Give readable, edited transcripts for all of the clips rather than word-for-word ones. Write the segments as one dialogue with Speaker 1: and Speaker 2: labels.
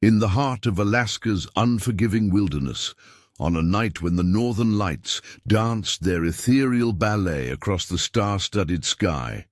Speaker 1: In the heart of Alaska's unforgiving wilderness, on a night when the northern lights danced their ethereal ballet across the star-studded sky,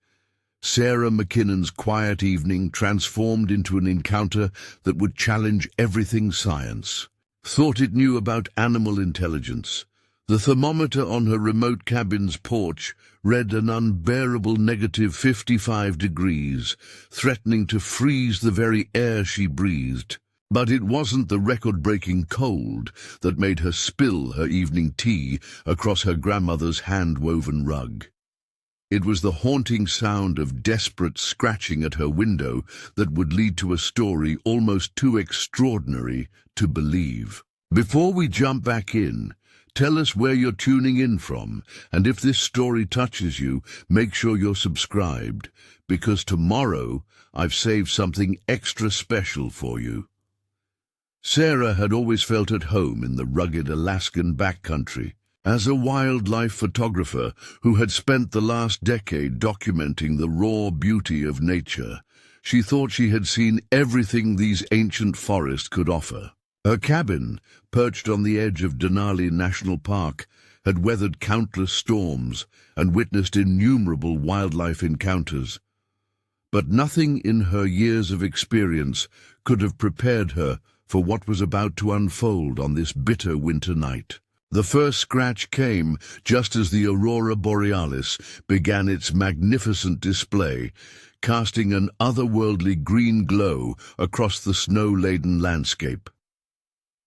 Speaker 1: Sarah McKinnon's quiet evening transformed into an encounter that would challenge everything science. Thought it knew about animal intelligence. The thermometer on her remote cabin's porch read an unbearable -55 degrees, threatening to freeze the very air she breathed. But it wasn't the record-breaking cold that made her spill her evening tea across her grandmother's hand-woven rug. It was the haunting sound of desperate scratching at her window that would lead to a story almost too extraordinary to believe. Before we jump back in, tell us where you're tuning in from, and if this story touches you, make sure you're subscribed, because tomorrow I've saved something extra special for you. Sarah had always felt at home in the rugged Alaskan backcountry. As a wildlife photographer who had spent the last decade documenting the raw beauty of nature, she thought she had seen everything these ancient forests could offer. Her cabin, perched on the edge of Denali National Park, had weathered countless storms and witnessed innumerable wildlife encounters. But nothing in her years of experience could have prepared her for what was about to unfold on this bitter winter night. The first scratch came just as the aurora borealis began its magnificent display, casting an otherworldly green glow across the snow-laden landscape.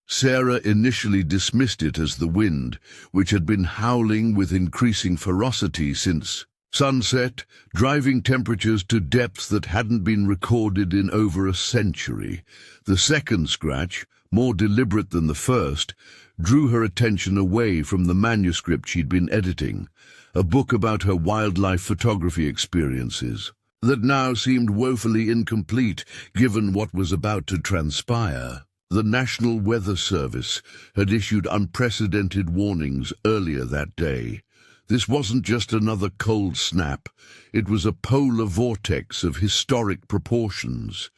Speaker 1: Sarah initially dismissed it as the wind, which had been howling with increasing ferocity since sunset, driving temperatures to depths that hadn't been recorded in over a century. The second scratch, more deliberate than the first, drew her attention away from the manuscript she'd been editing, a book about her wildlife photography experiences, that now seemed woefully incomplete given what was about to transpire. The National Weather Service had issued unprecedented warnings earlier that day. This wasn't just another cold snap, it was a polar vortex of historic proportions.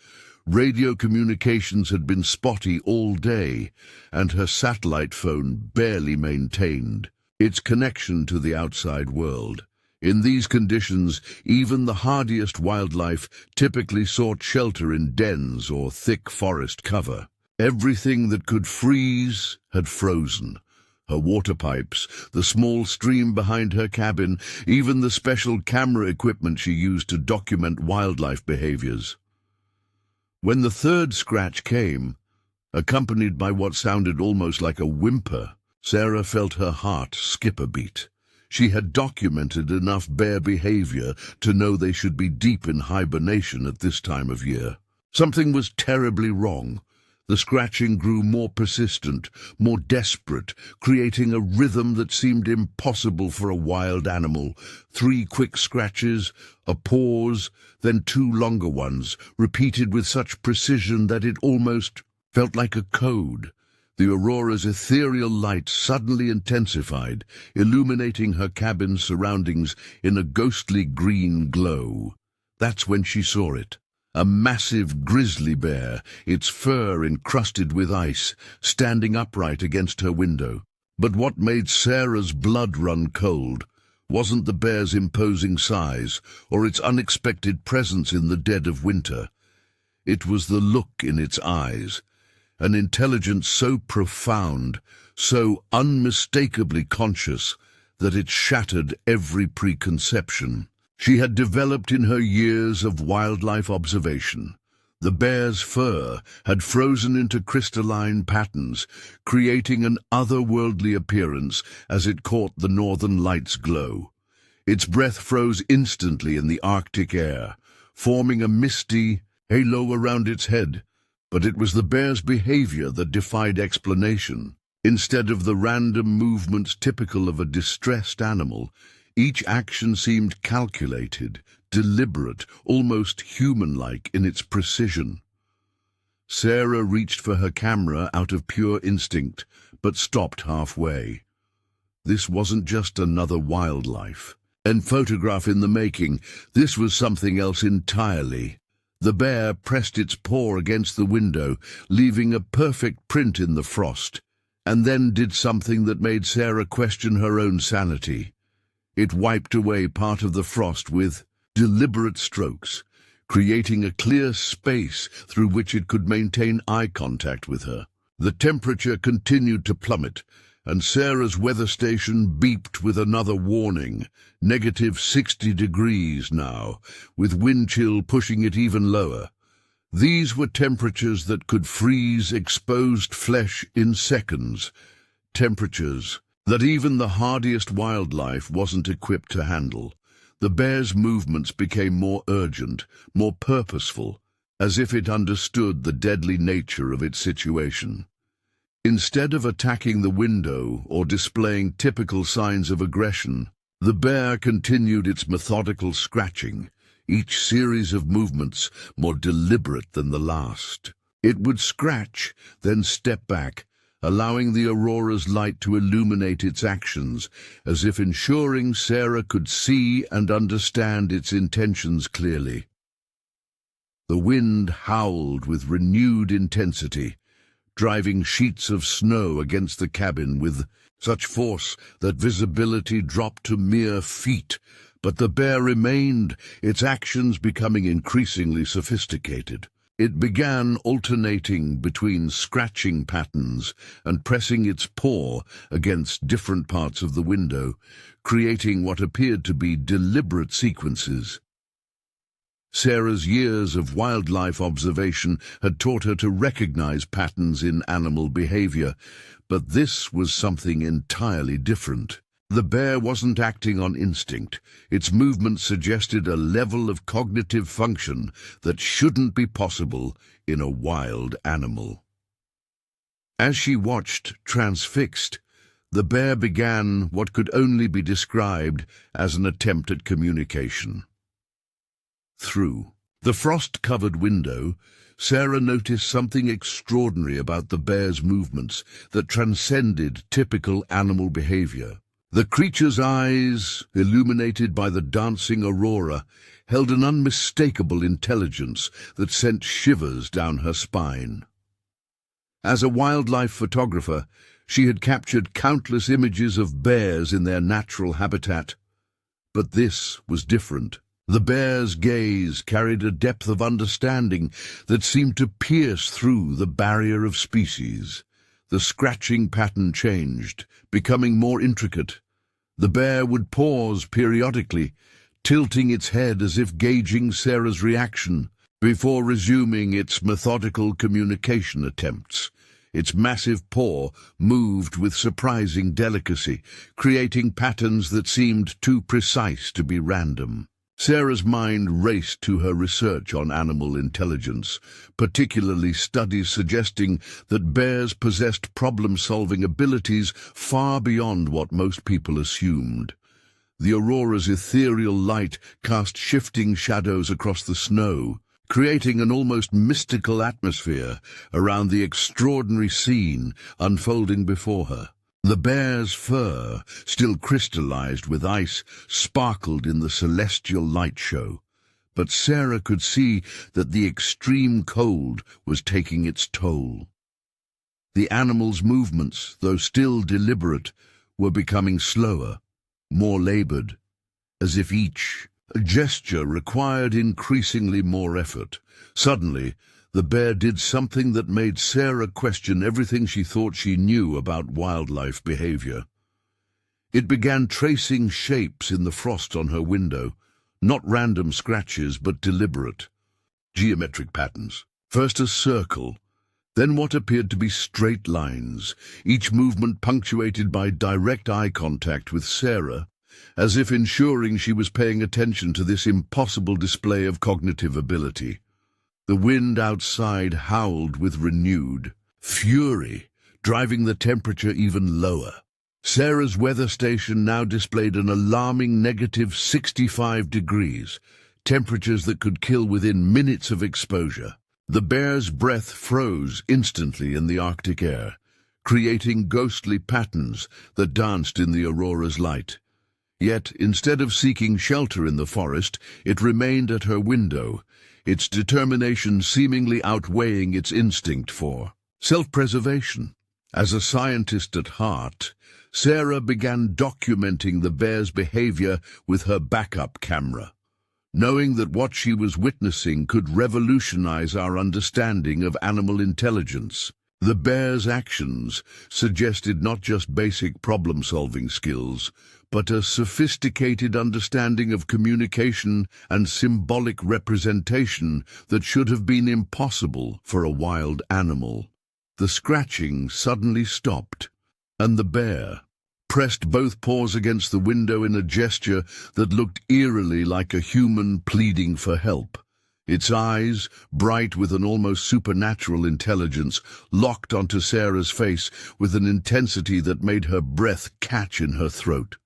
Speaker 1: Radio communications had been spotty all day, and her satellite phone barely maintained its connection to the outside world. In these conditions, even the hardiest wildlife typically sought shelter in dens or thick forest cover. Everything that could freeze had frozen. Her water pipes, the small stream behind her cabin, even the special camera equipment she used to document wildlife behaviors. When the third scratch came, accompanied by what sounded almost like a whimper, Sarah felt her heart skip a beat. She had documented enough bear behavior to know they should be deep in hibernation at this time of year. Something was terribly wrong. The scratching grew more persistent, more desperate, creating a rhythm that seemed impossible for a wild animal. 3 quick scratches, a pause, then 2 longer ones, repeated with such precision that it almost felt like a code. The aurora's ethereal light suddenly intensified, illuminating her cabin's surroundings in a ghostly green glow. That's when she saw it. A massive grizzly bear, its fur encrusted with ice, standing upright against her window. But what made Sarah's blood run cold wasn't the bear's imposing size or its unexpected presence in the dead of winter. It was the look in its eyes, an intelligence so profound, so unmistakably conscious, that it shattered every preconception she had developed in her years of wildlife observation. The bear's fur had frozen into crystalline patterns, creating an otherworldly appearance as it caught the northern lights' glow. Its breath froze instantly in the Arctic air, forming a misty halo around its head. But it was the bear's behavior that defied explanation. Instead of the random movements typical of a distressed animal, each action seemed calculated, deliberate, almost human-like in its precision. Sarah reached for her camera out of pure instinct, but stopped halfway. This wasn't just another wildlife and photograph in the making. This was something else entirely. The bear pressed its paw against the window, leaving a perfect print in the frost, and then did something that made Sarah question her own sanity. It wiped away part of the frost with deliberate strokes, creating a clear space through which it could maintain eye contact with her. The temperature continued to plummet, and Sarah's weather station beeped with another warning, -60 degrees now, with wind chill pushing it even lower. These were temperatures that could freeze exposed flesh in seconds, temperatures that even the hardiest wildlife wasn't equipped to handle. The bear's movements became more urgent, more purposeful, as if it understood the deadly nature of its situation. Instead of attacking the window or displaying typical signs of aggression, the bear continued its methodical scratching, each series of movements more deliberate than the last. It would scratch, then step back, allowing the aurora's light to illuminate its actions, as if ensuring Sarah could see and understand its intentions clearly. The wind howled with renewed intensity, driving sheets of snow against the cabin with such force that visibility dropped to mere feet, but the bear remained, its actions becoming increasingly sophisticated. It began alternating between scratching patterns and pressing its paw against different parts of the window, creating what appeared to be deliberate sequences. Sarah's years of wildlife observation had taught her to recognize patterns in animal behavior, but this was something entirely different. The bear wasn't acting on instinct. Its movement suggested a level of cognitive function that shouldn't be possible in a wild animal. As she watched, transfixed, the bear began what could only be described as an attempt at communication. Through the frost-covered window, Sarah noticed something extraordinary about the bear's movements that transcended typical animal behavior. The creature's eyes, illuminated by the dancing aurora, held an unmistakable intelligence that sent shivers down her spine. As a wildlife photographer, she had captured countless images of bears in their natural habitat. But this was different. The bear's gaze carried a depth of understanding that seemed to pierce through the barrier of species. The scratching pattern changed, becoming more intricate. The bear would pause periodically, tilting its head as if gauging Sarah's reaction, before resuming its methodical communication attempts. Its massive paw moved with surprising delicacy, creating patterns that seemed too precise to be random. Sarah's mind raced to her research on animal intelligence, particularly studies suggesting that bears possessed problem-solving abilities far beyond what most people assumed. The aurora's ethereal light cast shifting shadows across the snow, creating an almost mystical atmosphere around the extraordinary scene unfolding before her. The bear's fur, still crystallized with ice, sparkled in the celestial light show, but Sarah could see that the extreme cold was taking its toll. The animal's movements, though still deliberate, were becoming slower, more labored, as if each gesture required increasingly more effort. Suddenly, the bear did something that made Sarah question everything she thought she knew about wildlife behavior. It began tracing shapes in the frost on her window, not random scratches but deliberate, geometric patterns. First a circle, then what appeared to be straight lines, each movement punctuated by direct eye contact with Sarah, as if ensuring she was paying attention to this impossible display of cognitive ability. The wind outside howled with renewed fury, driving the temperature even lower. Sarah's weather station now displayed an alarming -65 degrees, temperatures that could kill within minutes of exposure. The bear's breath froze instantly in the Arctic air, creating ghostly patterns that danced in the aurora's light. Yet, instead of seeking shelter in the forest, it remained at her window, its determination seemingly outweighing its instinct for self-preservation. As a scientist at heart, Sarah began documenting the bear's behavior with her backup camera, knowing that what she was witnessing could revolutionize our understanding of animal intelligence. The bear's actions suggested not just basic problem-solving skills, but a sophisticated understanding of communication and symbolic representation that should have been impossible for a wild animal. The scratching suddenly stopped, and the bear pressed both paws against the window in a gesture that looked eerily like a human pleading for help. Its eyes, bright with an almost supernatural intelligence, locked onto Sarah's face with an intensity that made her breath catch in her throat.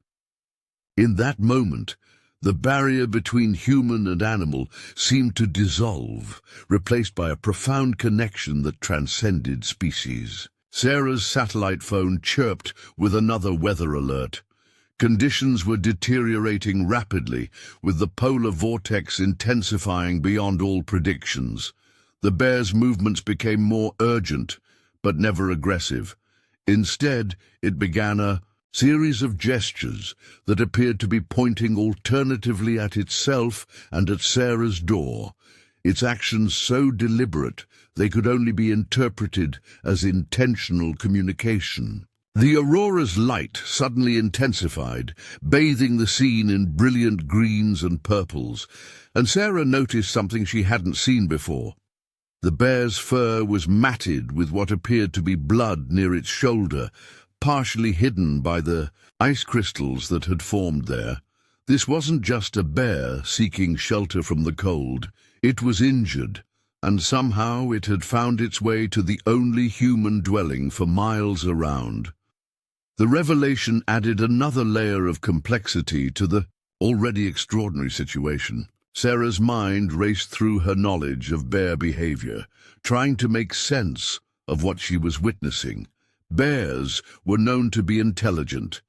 Speaker 1: In that moment, the barrier between human and animal seemed to dissolve, replaced by a profound connection that transcended species. Sarah's satellite phone chirped with another weather alert. Conditions were deteriorating rapidly, with the polar vortex intensifying beyond all predictions. The bear's movements became more urgent, but never aggressive. Instead, it began a series of gestures that appeared to be pointing alternatively at itself and at Sarah's door, its actions so deliberate they could only be interpreted as intentional communication. The aurora's light suddenly intensified, bathing the scene in brilliant greens and purples, and Sarah noticed something she hadn't seen before. The bear's fur was matted with what appeared to be blood near its shoulder, partially hidden by the ice crystals that had formed there. This wasn't just a bear seeking shelter from the cold. It was injured, and somehow it had found its way to the only human dwelling for miles around. The revelation added another layer of complexity to the already extraordinary situation. Sarah's mind raced through her knowledge of bear behavior, trying to make sense of what she was witnessing. Bears were known to be intelligent,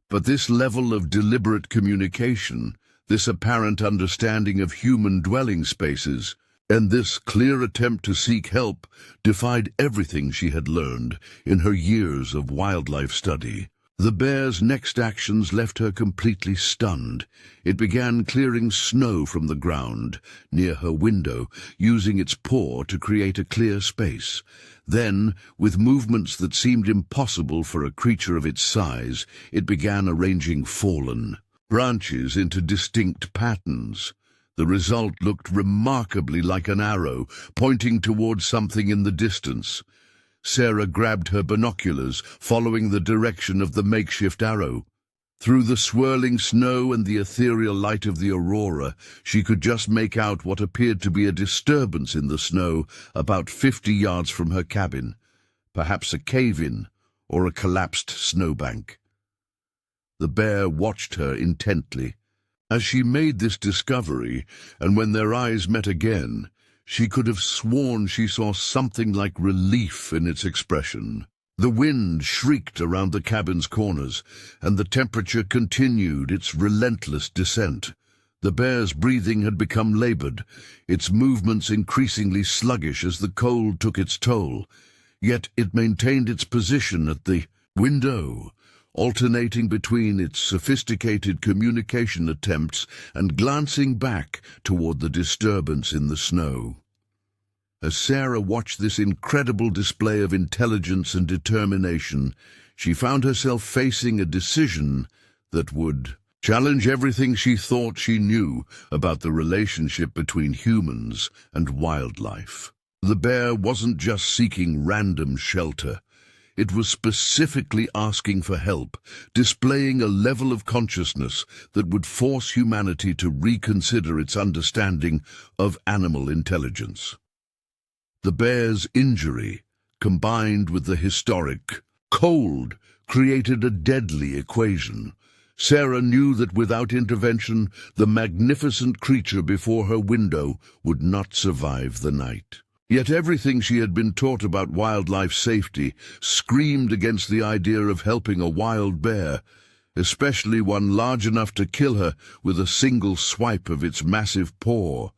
Speaker 1: but this level of deliberate communication, this apparent understanding of human dwelling spaces, and this clear attempt to seek help defied everything she had learned in her years of wildlife study. The bear's next actions left her completely stunned. It began clearing snow from the ground near her window, using its paw to create a clear space. Then, with movements that seemed impossible for a creature of its size, it began arranging fallen branches into distinct patterns. The result looked remarkably like an arrow, pointing towards something in the distance. Sarah grabbed her binoculars, following the direction of the makeshift arrow. Through the swirling snow and the ethereal light of the aurora, she could just make out what appeared to be a disturbance in the snow about 50 yards from her cabin, perhaps a cave-in or a collapsed snowbank. The bear watched her intently. As she made this discovery, and when their eyes met again, she could have sworn she saw something like relief in its expression. The wind shrieked around the cabin's corners, and the temperature continued its relentless descent. The bear's breathing had become labored, its movements increasingly sluggish as the cold took its toll. Yet it maintained its position at the window, alternating between its sophisticated communication attempts and glancing back toward the disturbance in the snow. As Sarah watched this incredible display of intelligence and determination, she found herself facing a decision that would challenge everything she thought she knew about the relationship between humans and wildlife. The bear wasn't just seeking random shelter. It was specifically asking for help, displaying a level of consciousness that would force humanity to reconsider its understanding of animal intelligence. The bear's injury, combined with the historic cold, created a deadly equation. Sarah knew that without intervention, the magnificent creature before her window would not survive the night. Yet everything she had been taught about wildlife safety screamed against the idea of helping a wild bear. especially one large enough to kill her with a single swipe of its massive paw.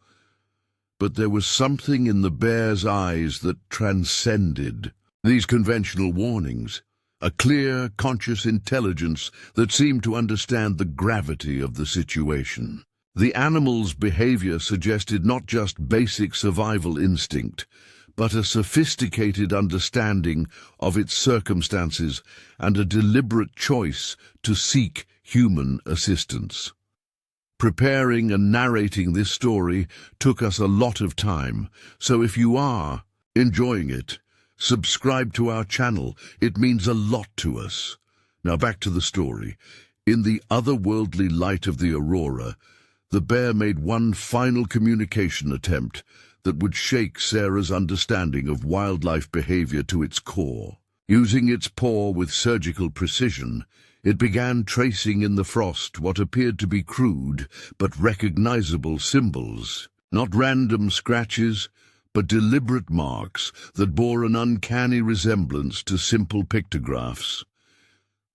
Speaker 1: But there was something in the bear's eyes that transcended these conventional warnings, a clear, conscious intelligence that seemed to understand the gravity of the situation. The animal's behavior suggested not just basic survival instinct, but a sophisticated understanding of its circumstances and a deliberate choice to seek human assistance. Preparing and narrating this story took us a lot of time, so if you are enjoying it, subscribe to our channel. It means a lot to us. Now back to the story. In the otherworldly light of the aurora, the bear made one final communication attempt that would shake Sarah's understanding of wildlife behavior to its core. Using its paw with surgical precision, it began tracing in the frost what appeared to be crude but recognizable symbols. Not random scratches, but deliberate marks that bore an uncanny resemblance to simple pictographs.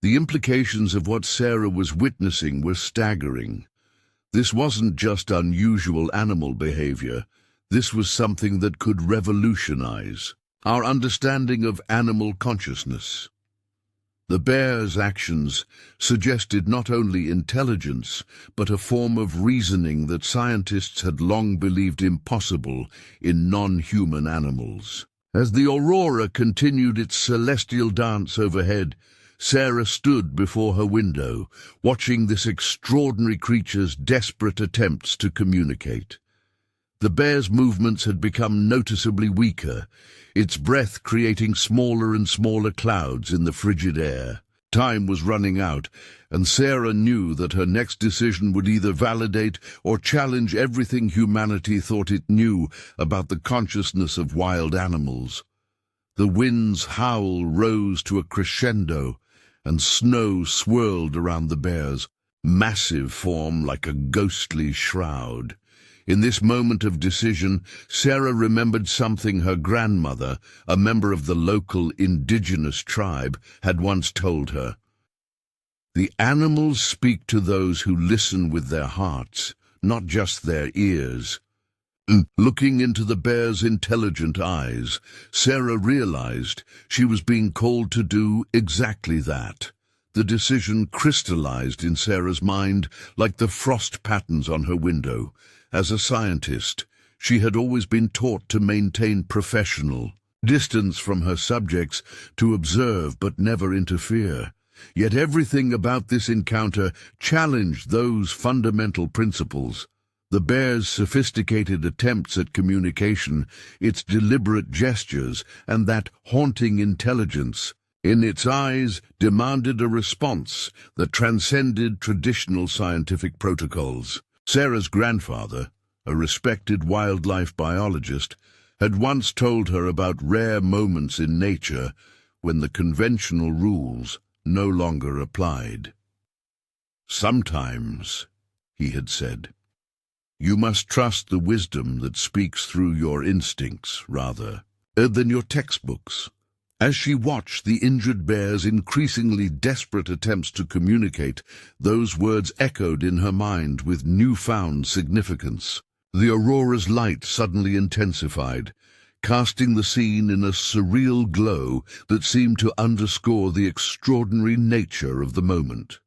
Speaker 1: The implications of what Sarah was witnessing were staggering. This wasn't just unusual animal behavior. This was something that could revolutionize our understanding of animal consciousness. The bear's actions suggested not only intelligence, but a form of reasoning that scientists had long believed impossible in non-human animals. As the aurora continued its celestial dance overhead, Sarah stood before her window, watching this extraordinary creature's desperate attempts to communicate. The bear's movements had become noticeably weaker, its breath creating smaller and smaller clouds in the frigid air. Time was running out, and Sarah knew that her next decision would either validate or challenge everything humanity thought it knew about the consciousness of wild animals. The wind's howl rose to a crescendo, and snow swirled around the bear's massive form like a ghostly shroud. In this moment of decision, Sarah remembered something her grandmother, a member of the local indigenous tribe, had once told her. The animals speak to those who listen with their hearts, not just their ears. Looking into the bear's intelligent eyes, Sarah realized she was being called to do exactly that. The decision crystallized in Sarah's mind like the frost patterns on her window. As a scientist, she had always been taught to maintain professional distance from her subjects, to observe but never interfere. Yet everything about this encounter challenged those fundamental principles. The bear's sophisticated attempts at communication, its deliberate gestures, and that haunting intelligence in its eyes demanded a response that transcended traditional scientific protocols. Sarah's grandfather, a respected wildlife biologist, had once told her about rare moments in nature when the conventional rules no longer applied. Sometimes, he had said, you must trust the wisdom that speaks through your instincts rather than your textbooks. As she watched the injured bear's increasingly desperate attempts to communicate, those words echoed in her mind with newfound significance. The aurora's light suddenly intensified, casting the scene in a surreal glow that seemed to underscore the extraordinary nature of the moment.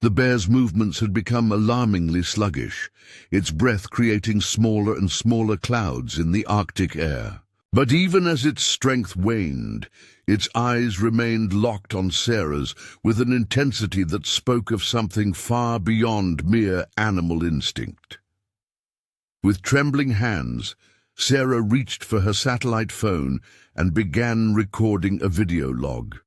Speaker 1: The bear's movements had become alarmingly sluggish, its breath creating smaller and smaller clouds in the Arctic air. But even as its strength waned, its eyes remained locked on Sarah's with an intensity that spoke of something far beyond mere animal instinct. With trembling hands, Sarah reached for her satellite phone and began recording a video log.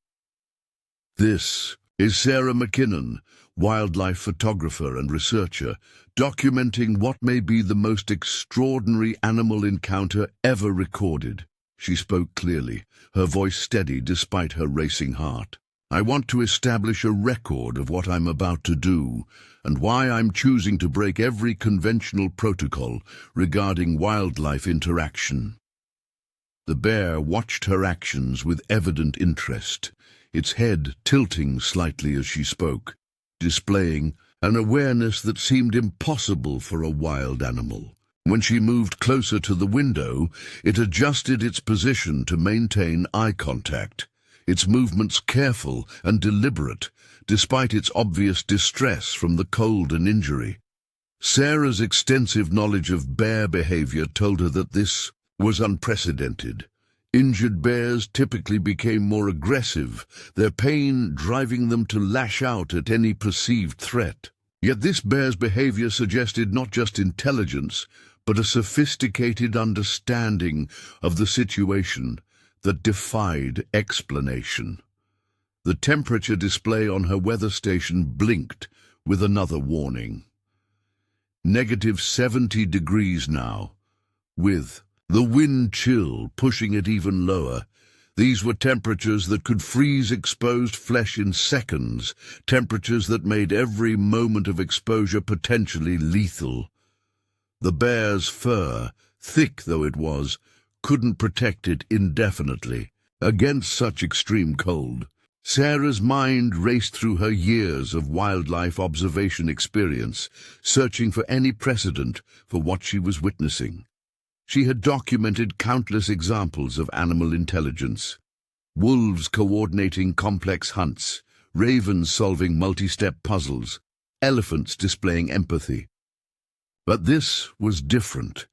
Speaker 1: This is Sarah McKinnon, wildlife photographer and researcher, documenting what may be the most extraordinary animal encounter ever recorded. She spoke clearly, her voice steady despite her racing heart. I want to establish a record of what I'm about to do and why I'm choosing to break every conventional protocol regarding wildlife interaction. The bear watched her actions with evident interest, its head tilting slightly as she spoke. displaying an awareness that seemed impossible for a wild animal. When she moved closer to the window, it adjusted its position to maintain eye contact, its movements careful and deliberate, despite its obvious distress from the cold and injury. Sarah's extensive knowledge of bear behavior told her that this was unprecedented. Injured bears typically became more aggressive, their pain driving them to lash out at any perceived threat. Yet this bear's behavior suggested not just intelligence, but a sophisticated understanding of the situation that defied explanation. The temperature display on her weather station blinked with another warning. -70 degrees now, with the wind chill pushing it even lower. These were temperatures that could freeze exposed flesh in seconds, temperatures that made every moment of exposure potentially lethal. The bear's fur, thick though it was, couldn't protect it indefinitely against such extreme cold. Sarah's mind raced through her years of wildlife observation experience, searching for any precedent for what she was witnessing. She had documented countless examples of animal intelligence: wolves coordinating complex hunts, ravens solving multi-step puzzles, elephants displaying empathy. But this was different.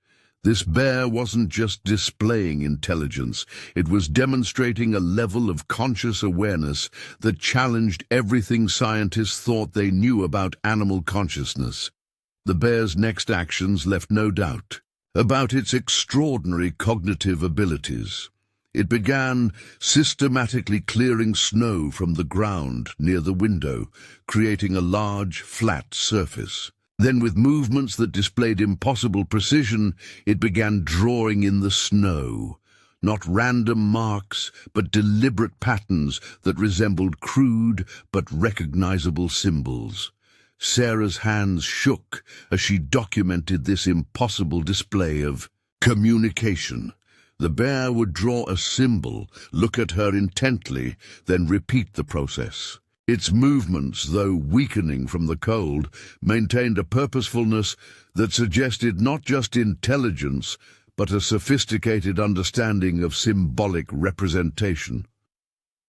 Speaker 1: This bear wasn't just displaying intelligence, it was demonstrating a level of conscious awareness that challenged everything scientists thought they knew about animal consciousness. The bear's next actions left no doubt about its extraordinary cognitive abilities. It began systematically clearing snow from the ground near the window, creating a large, flat surface. Then, with movements that displayed impossible precision, it began drawing in the snow. Not random marks, but deliberate patterns that resembled crude but recognizable symbols. Sarah's hands shook as she documented this impossible display of communication. The bear would draw a symbol, look at her intently, then repeat the process. Its movements, though weakening from the cold, maintained a purposefulness that suggested not just intelligence, but a sophisticated understanding of symbolic representation.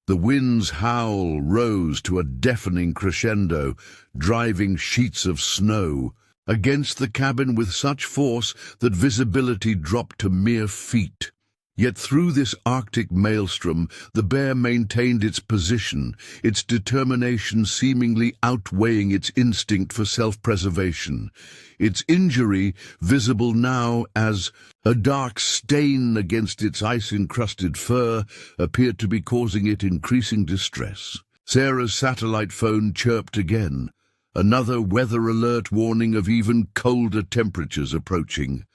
Speaker 1: The wind's howl rose to a deafening crescendo, driving sheets of snow against the cabin with such force that visibility dropped to mere feet. Yet through this Arctic maelstrom, the bear maintained its position, its determination seemingly outweighing its instinct for self-preservation. Its injury, visible now as a dark stain against its ice-encrusted fur, appeared to be causing it increasing distress. Sarah's satellite phone chirped again, another weather alert warning of even colder temperatures approaching.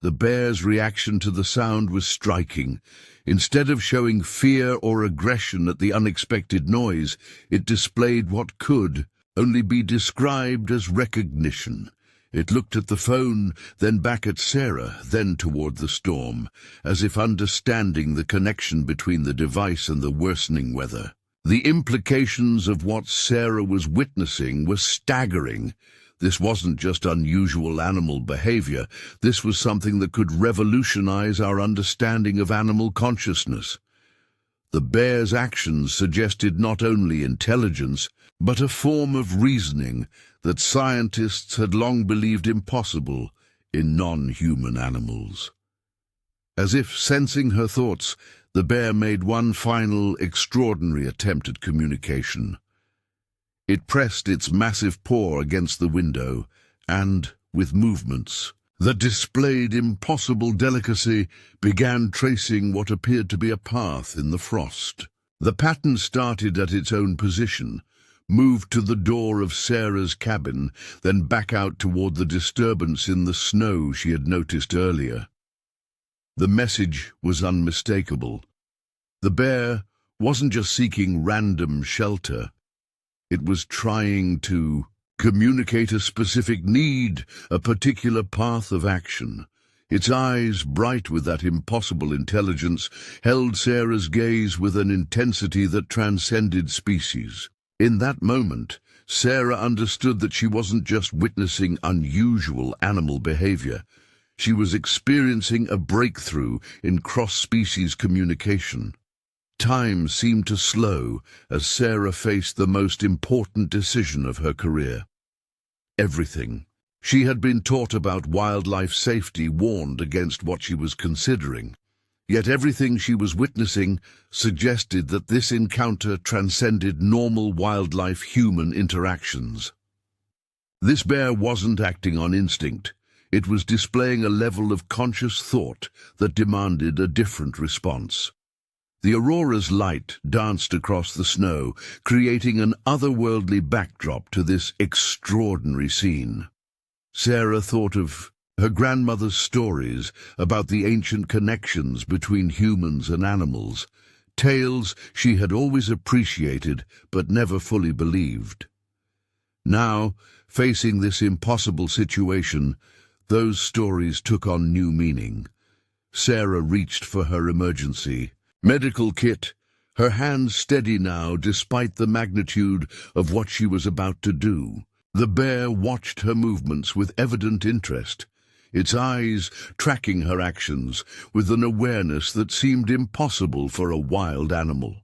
Speaker 1: The bear's reaction to the sound was striking. Instead of showing fear or aggression at the unexpected noise, it displayed what could only be described as recognition. It looked at the phone, then back at Sarah, then toward the storm, as if understanding the connection between the device and the worsening weather. The implications of what Sarah was witnessing were staggering. This wasn't just unusual animal behavior. This was something that could revolutionize our understanding of animal consciousness. The bear's actions suggested not only intelligence, but a form of reasoning that scientists had long believed impossible in non-human animals. As if sensing her thoughts, the bear made one final extraordinary attempt at communication. It pressed its massive paw against the window and, with movements that displayed impossible delicacy, began tracing what appeared to be a path in the frost. The pattern started at its own position, moved to the door of Sarah's cabin, then back out toward the disturbance in the snow she had noticed earlier. The message was unmistakable. The bear wasn't just seeking random shelter. It was trying to communicate a specific need, a particular path of action. Its eyes, bright with that impossible intelligence, held Sarah's gaze with an intensity that transcended species. In that moment, Sarah understood that she wasn't just witnessing unusual animal behavior. She was experiencing a breakthrough in cross-species communication. Time seemed to slow as Sarah faced the most important decision of her career. Everything she had been taught about wildlife safety warned against what she was considering. Yet everything she was witnessing suggested that this encounter transcended normal wildlife-human interactions. This bear wasn't acting on instinct. It was displaying a level of conscious thought that demanded a different response. The aurora's light danced across the snow, creating an otherworldly backdrop to this extraordinary scene. Sarah thought of her grandmother's stories about the ancient connections between humans and animals, tales she had always appreciated but never fully believed. Now, facing this impossible situation, those stories took on new meaning. Sarah reached for her emergency medical kit, her hands steady now despite the magnitude of what she was about to do. The bear watched her movements with evident interest, its eyes tracking her actions with an awareness that seemed impossible for a wild animal.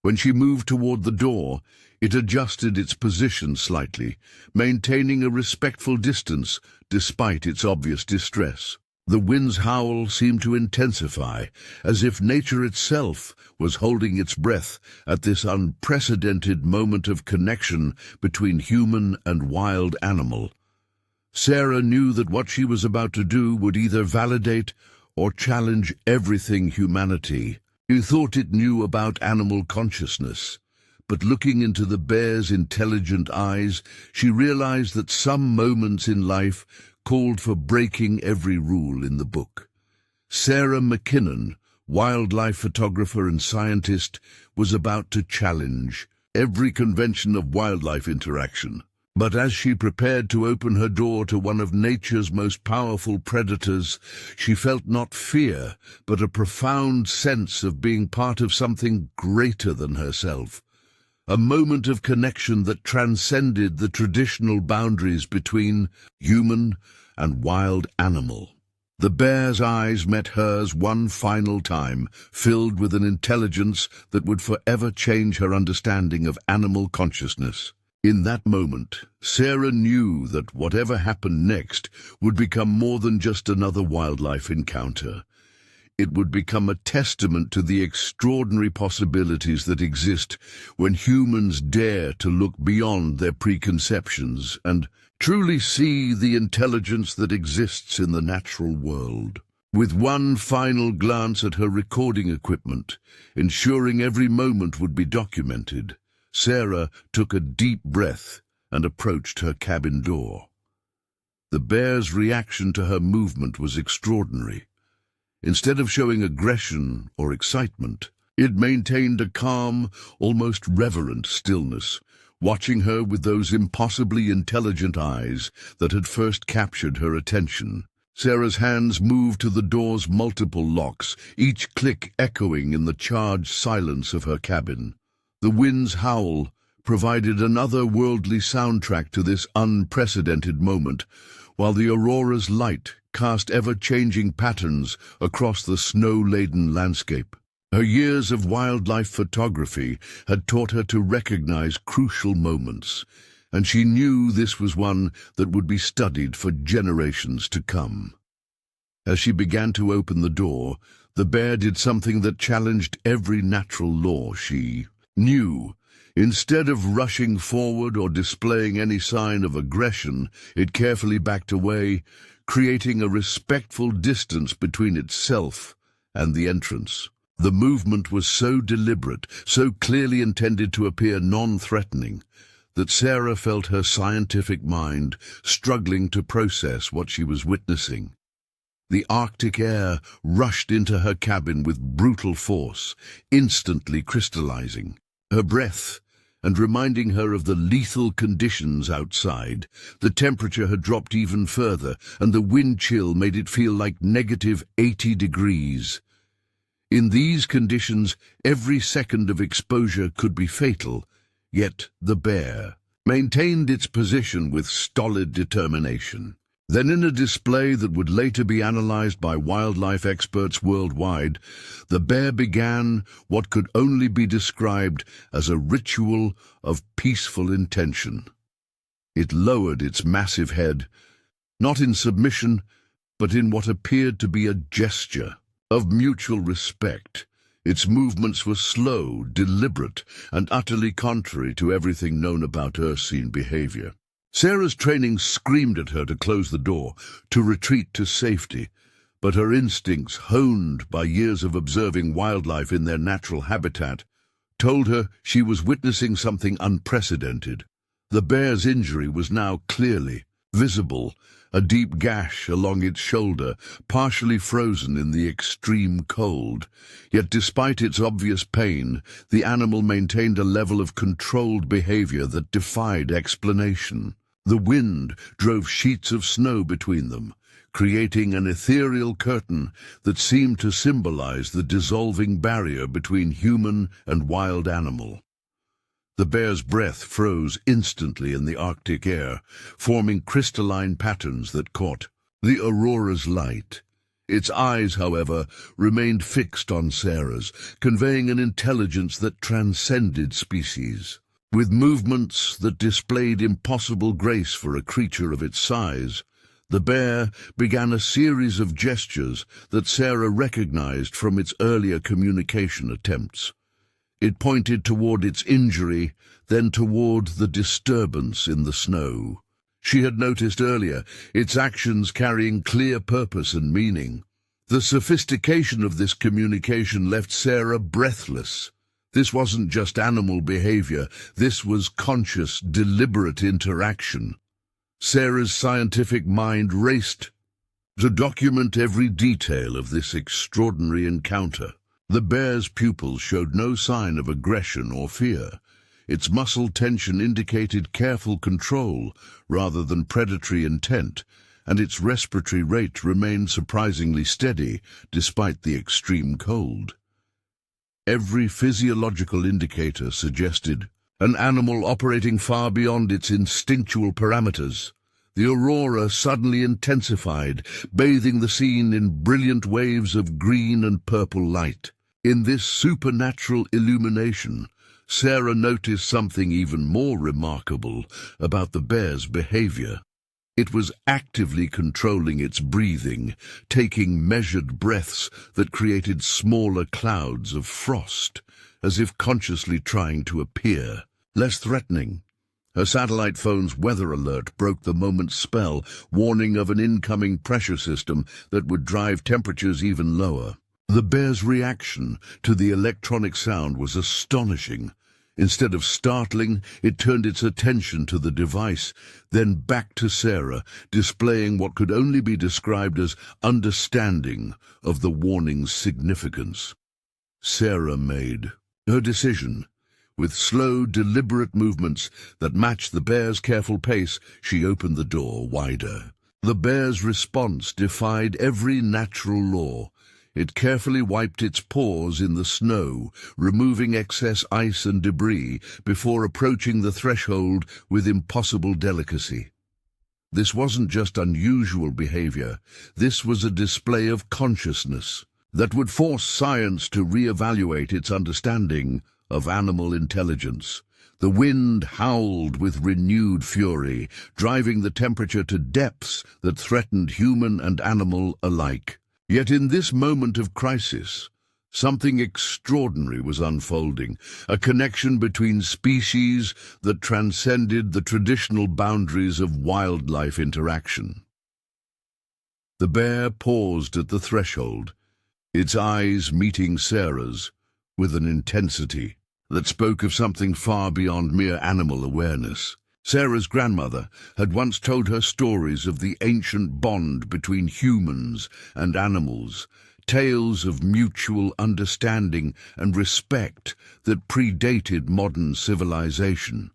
Speaker 1: When she moved toward the door, it adjusted its position slightly, maintaining a respectful distance despite its obvious distress. The wind's howl seemed to intensify, as if nature itself was holding its breath at this unprecedented moment of connection between human and wild animal. Sarah knew that what she was about to do would either validate or challenge everything humanity. She thought it knew about animal consciousness, but looking into the bear's intelligent eyes, she realized that some moments in life called for breaking every rule in the book. Sarah McKinnon, wildlife photographer and scientist, was about to challenge every convention of wildlife interaction. But as she prepared to open her door to one of nature's most powerful predators, she felt not fear, but a profound sense of being part of something greater than herself. A moment of connection that transcended the traditional boundaries between human and wild animal. The bear's eyes met hers one final time, filled with an intelligence that would forever change her understanding of animal consciousness. In that moment, Sarah knew that whatever happened next would become more than just another wildlife encounter. It would become a testament to the extraordinary possibilities that exist when humans dare to look beyond their preconceptions and truly see the intelligence that exists in the natural world. With one final glance at her recording equipment, ensuring every moment would be documented, Sarah took a deep breath and approached her cabin door. The bear's reaction to her movement was extraordinary. Instead of showing aggression or excitement, it maintained a calm, almost reverent stillness, watching her with those impossibly intelligent eyes that had first captured her attention. Sarah's hands moved to the door's multiple locks, each click echoing in the charged silence of her cabin. The wind's howl provided an otherworldly soundtrack to this unprecedented moment, while the aurora's light cast ever-changing patterns across the snow-laden landscape. Her years of wildlife photography had taught her to recognize crucial moments, and she knew this was one that would be studied for generations to come. As she began to open the door, the bear did something that challenged every natural law she knew. Instead of rushing forward or displaying any sign of aggression, it carefully backed away, creating a respectful distance between itself and the entrance. The movement was so deliberate, so clearly intended to appear non-threatening, that Sarah felt her scientific mind struggling to process what she was witnessing. The Arctic air rushed into her cabin with brutal force, instantly crystallizing her breath and reminding her of the lethal conditions outside. The temperature had dropped even further, and the wind chill made it feel like -80 degrees. In these conditions, every second of exposure could be fatal. Yet the bear maintained its position with stolid determination. Then, in a display that would later be analyzed by wildlife experts worldwide, the bear began what could only be described as a ritual of peaceful intention. It lowered its massive head, not in submission, but in what appeared to be a gesture of mutual respect. Its movements were slow, deliberate, and utterly contrary to everything known about ursine behavior. Sarah's training screamed at her to close the door, to retreat to safety, but her instincts, honed by years of observing wildlife in their natural habitat, told her she was witnessing something unprecedented. The bear's injury was now clearly visible, a deep gash along its shoulder, partially frozen in the extreme cold. Yet despite its obvious pain, the animal maintained a level of controlled behavior that defied explanation. The wind drove sheets of snow between them, creating an ethereal curtain that seemed to symbolize the dissolving barrier between human and wild animal. The bear's breath froze instantly in the Arctic air, forming crystalline patterns that caught the aurora's light. Its eyes, however, remained fixed on Sarah's, conveying an intelligence that transcended species. With movements that displayed impossible grace for a creature of its size, the bear began a series of gestures that Sarah recognized from its earlier communication attempts. It pointed toward its injury, then toward the disturbance in the snow. She had noticed earlier its actions carrying clear purpose and meaning. The sophistication of this communication left Sarah breathless. This wasn't just animal behavior, this was conscious, deliberate interaction. Sarah's scientific mind raced to document every detail of this extraordinary encounter. The bear's pupils showed no sign of aggression or fear. Its muscle tension indicated careful control rather than predatory intent, and its respiratory rate remained surprisingly steady despite the extreme cold. Every physiological indicator suggested an animal operating far beyond its instinctual parameters. The aurora suddenly intensified, bathing the scene in brilliant waves of green and purple light. In this supernatural illumination, Sarah noticed something even more remarkable about the bear's behavior. It was actively controlling its breathing, taking measured breaths that created smaller clouds of frost, as if consciously trying to appear less threatening. Her satellite phone's weather alert broke the moment's spell, warning of an incoming pressure system that would drive temperatures even lower. The bear's reaction to the electronic sound was astonishing. Instead of startling, it turned its attention to the device, then back to Sarah, displaying what could only be described as understanding of the warning's significance. Sarah made her decision. With slow, deliberate movements that matched the bear's careful pace, she opened the door wider. The bear's response defied every natural law. It carefully wiped its paws in the snow, removing excess ice and debris before approaching the threshold with impossible delicacy. This wasn't just unusual behavior. This was a display of consciousness that would force science to reevaluate its understanding of animal intelligence. The wind howled with renewed fury, driving the temperature to depths that threatened human and animal alike. Yet in this moment of crisis, something extraordinary was unfolding, a connection between species that transcended the traditional boundaries of wildlife interaction. The bear paused at the threshold, its eyes meeting Sarah's with an intensity that spoke of something far beyond mere animal awareness. Sarah's grandmother had once told her stories of the ancient bond between humans and animals, tales of mutual understanding and respect that predated modern civilization.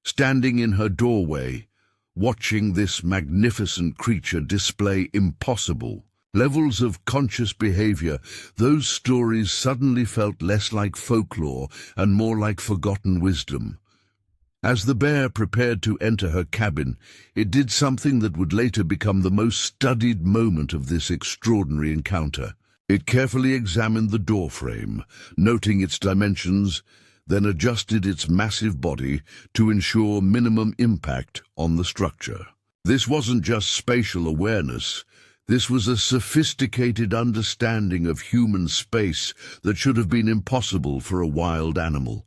Speaker 1: Standing in her doorway, watching this magnificent creature display impossible levels of conscious behavior, those stories suddenly felt less like folklore and more like forgotten wisdom. As the bear prepared to enter her cabin, it did something that would later become the most studied moment of this extraordinary encounter. It carefully examined the doorframe, noting its dimensions, then adjusted its massive body to ensure minimum impact on the structure. This wasn't just spatial awareness. This was a sophisticated understanding of human space that should have been impossible for a wild animal.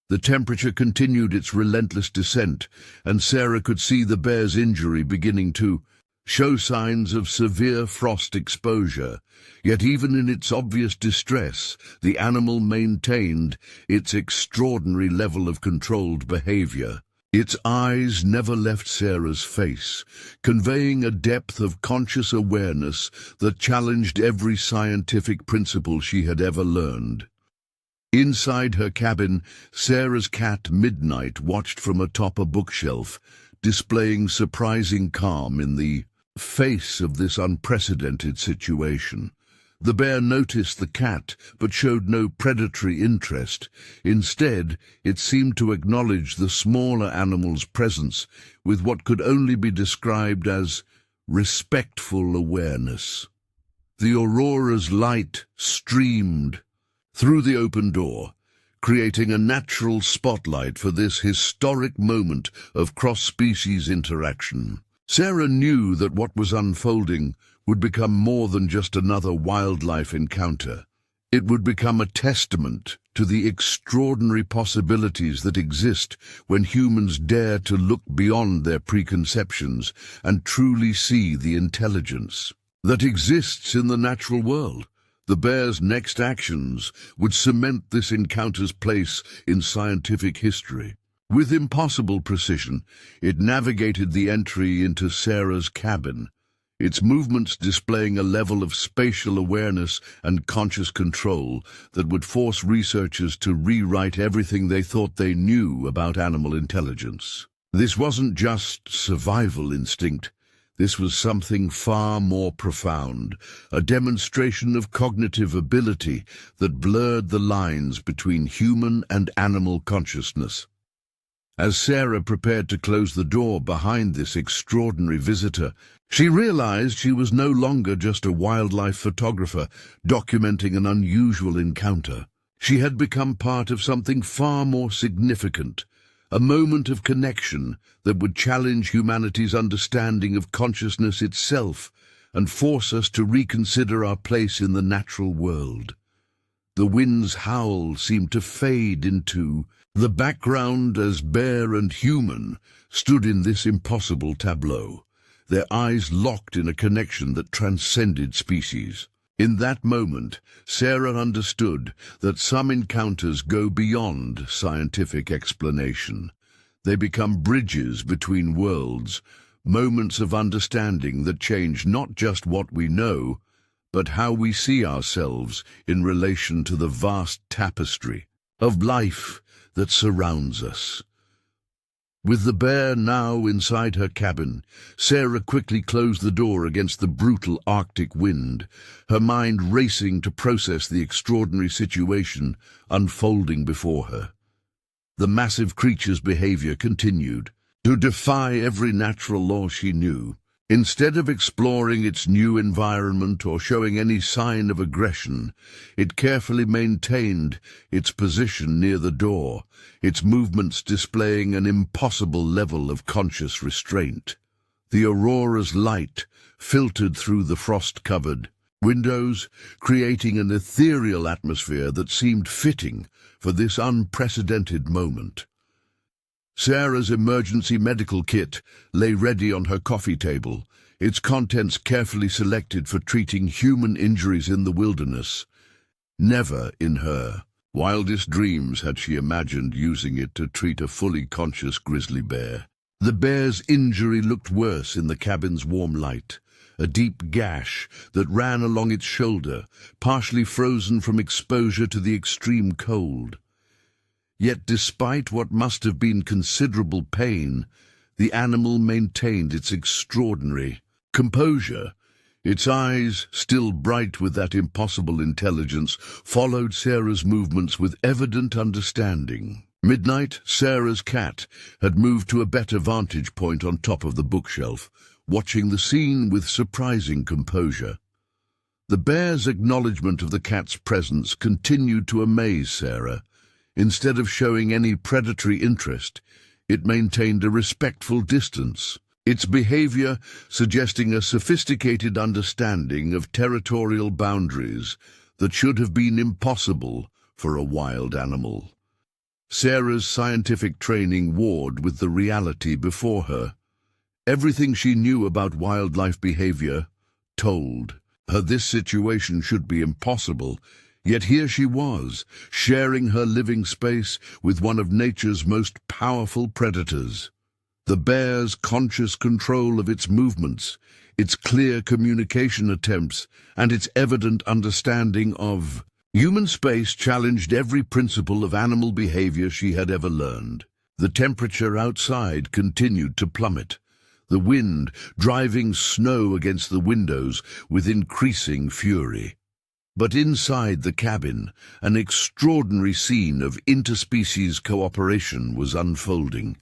Speaker 1: The temperature continued its relentless descent, and Sarah could see the bear's injury beginning to show signs of severe frost exposure. Yet even in its obvious distress, the animal maintained its extraordinary level of controlled behavior. Its eyes never left Sarah's face, conveying a depth of conscious awareness that challenged every scientific principle she had ever learned. Inside her cabin, Sarah's cat Midnight watched from atop a bookshelf, displaying surprising calm in the face of this unprecedented situation. The bear noticed the cat, but showed no predatory interest. Instead, it seemed to acknowledge the smaller animal's presence with what could only be described as respectful awareness. The aurora's light streamed through the open door, creating a natural spotlight for this historic moment of cross-species interaction. Sarah knew that what was unfolding would become more than just another wildlife encounter. It would become a testament to the extraordinary possibilities that exist when humans dare to look beyond their preconceptions and truly see the intelligence that exists in the natural world. The bear's next actions would cement this encounter's place in scientific history. With impossible precision, it navigated the entry into Sarah's cabin, its movements displaying a level of spatial awareness and conscious control that would force researchers to rewrite everything they thought they knew about animal intelligence. This wasn't just survival instinct. This was something far more profound, a demonstration of cognitive ability that blurred the lines between human and animal consciousness. As Sarah prepared to close the door behind this extraordinary visitor, she realized she was no longer just a wildlife photographer documenting an unusual encounter. She had become part of something far more significant, a moment of connection that would challenge humanity's understanding of consciousness itself and force us to reconsider our place in the natural world. The wind's howl seemed to fade into the background as bear and human stood in this impossible tableau, their eyes locked in a connection that transcended species. In that moment, Sarah understood that some encounters go beyond scientific explanation. They become bridges between worlds, moments of understanding that change not just what we know, but how we see ourselves in relation to the vast tapestry of life that surrounds us. With the bear now inside her cabin, Sarah quickly closed the door against the brutal Arctic wind, her mind racing to process the extraordinary situation unfolding before her. The massive creature's behavior continued to defy every natural law she knew. Instead of exploring its new environment or showing any sign of aggression, it carefully maintained its position near the door, its movements displaying an impossible level of conscious restraint. The aurora's light filtered through the frost-covered windows, creating an ethereal atmosphere that seemed fitting for this unprecedented moment. Sarah's emergency medical kit lay ready on her coffee table, its contents carefully selected for treating human injuries in the wilderness. Never in her wildest dreams had she imagined using it to treat a fully conscious grizzly bear. The bear's injury looked worse in the cabin's warm light, a deep gash that ran along its shoulder, partially frozen from exposure to the extreme cold. Yet despite what must have been considerable pain, the animal maintained its extraordinary composure, Its eyes, still bright with that impossible intelligence, followed Sarah's movements with evident understanding. Midnight, Sarah's cat had moved to a better vantage point on top of the bookshelf, watching the scene with surprising composure. The bear's acknowledgement of the cat's presence continued to amaze Sarah. Instead of showing any predatory interest, it maintained a respectful distance, its behavior suggesting a sophisticated understanding of territorial boundaries that should have been impossible for a wild animal. Sarah's scientific training warred with the reality before her. Everything she knew about wildlife behavior told her this situation should be impossible, yet here she was, sharing her living space with one of nature's most powerful predators. The bear's conscious control of its movements, its clear communication attempts, and its evident understanding of human space challenged every principle of animal behavior she had ever learned. The temperature outside continued to plummet, the wind driving snow against the windows with increasing fury. But inside the cabin, an extraordinary scene of interspecies cooperation was unfolding.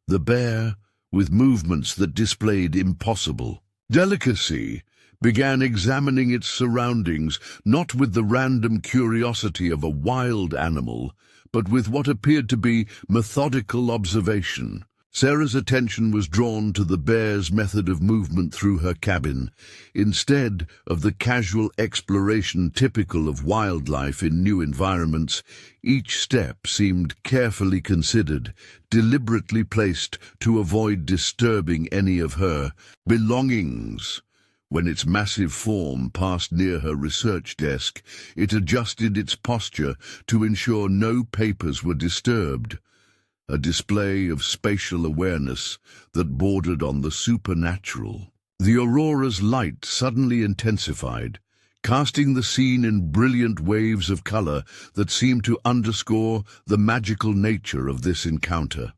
Speaker 1: The bear, with movements that displayed impossible delicacy, began examining its surroundings, not with the random curiosity of a wild animal, but with what appeared to be methodical observation. Sarah's attention was drawn to the bear's method of movement through her cabin, instead of the casual exploration typical of wildlife in new environments. Each step seemed carefully considered, deliberately placed to avoid disturbing any of her belongings. When its massive form passed near her research desk, it adjusted its posture to ensure no papers were disturbed. A display of spatial awareness that bordered on the supernatural. The aurora's light suddenly intensified, casting the scene in brilliant waves of color that seemed to underscore the magical nature of this encounter.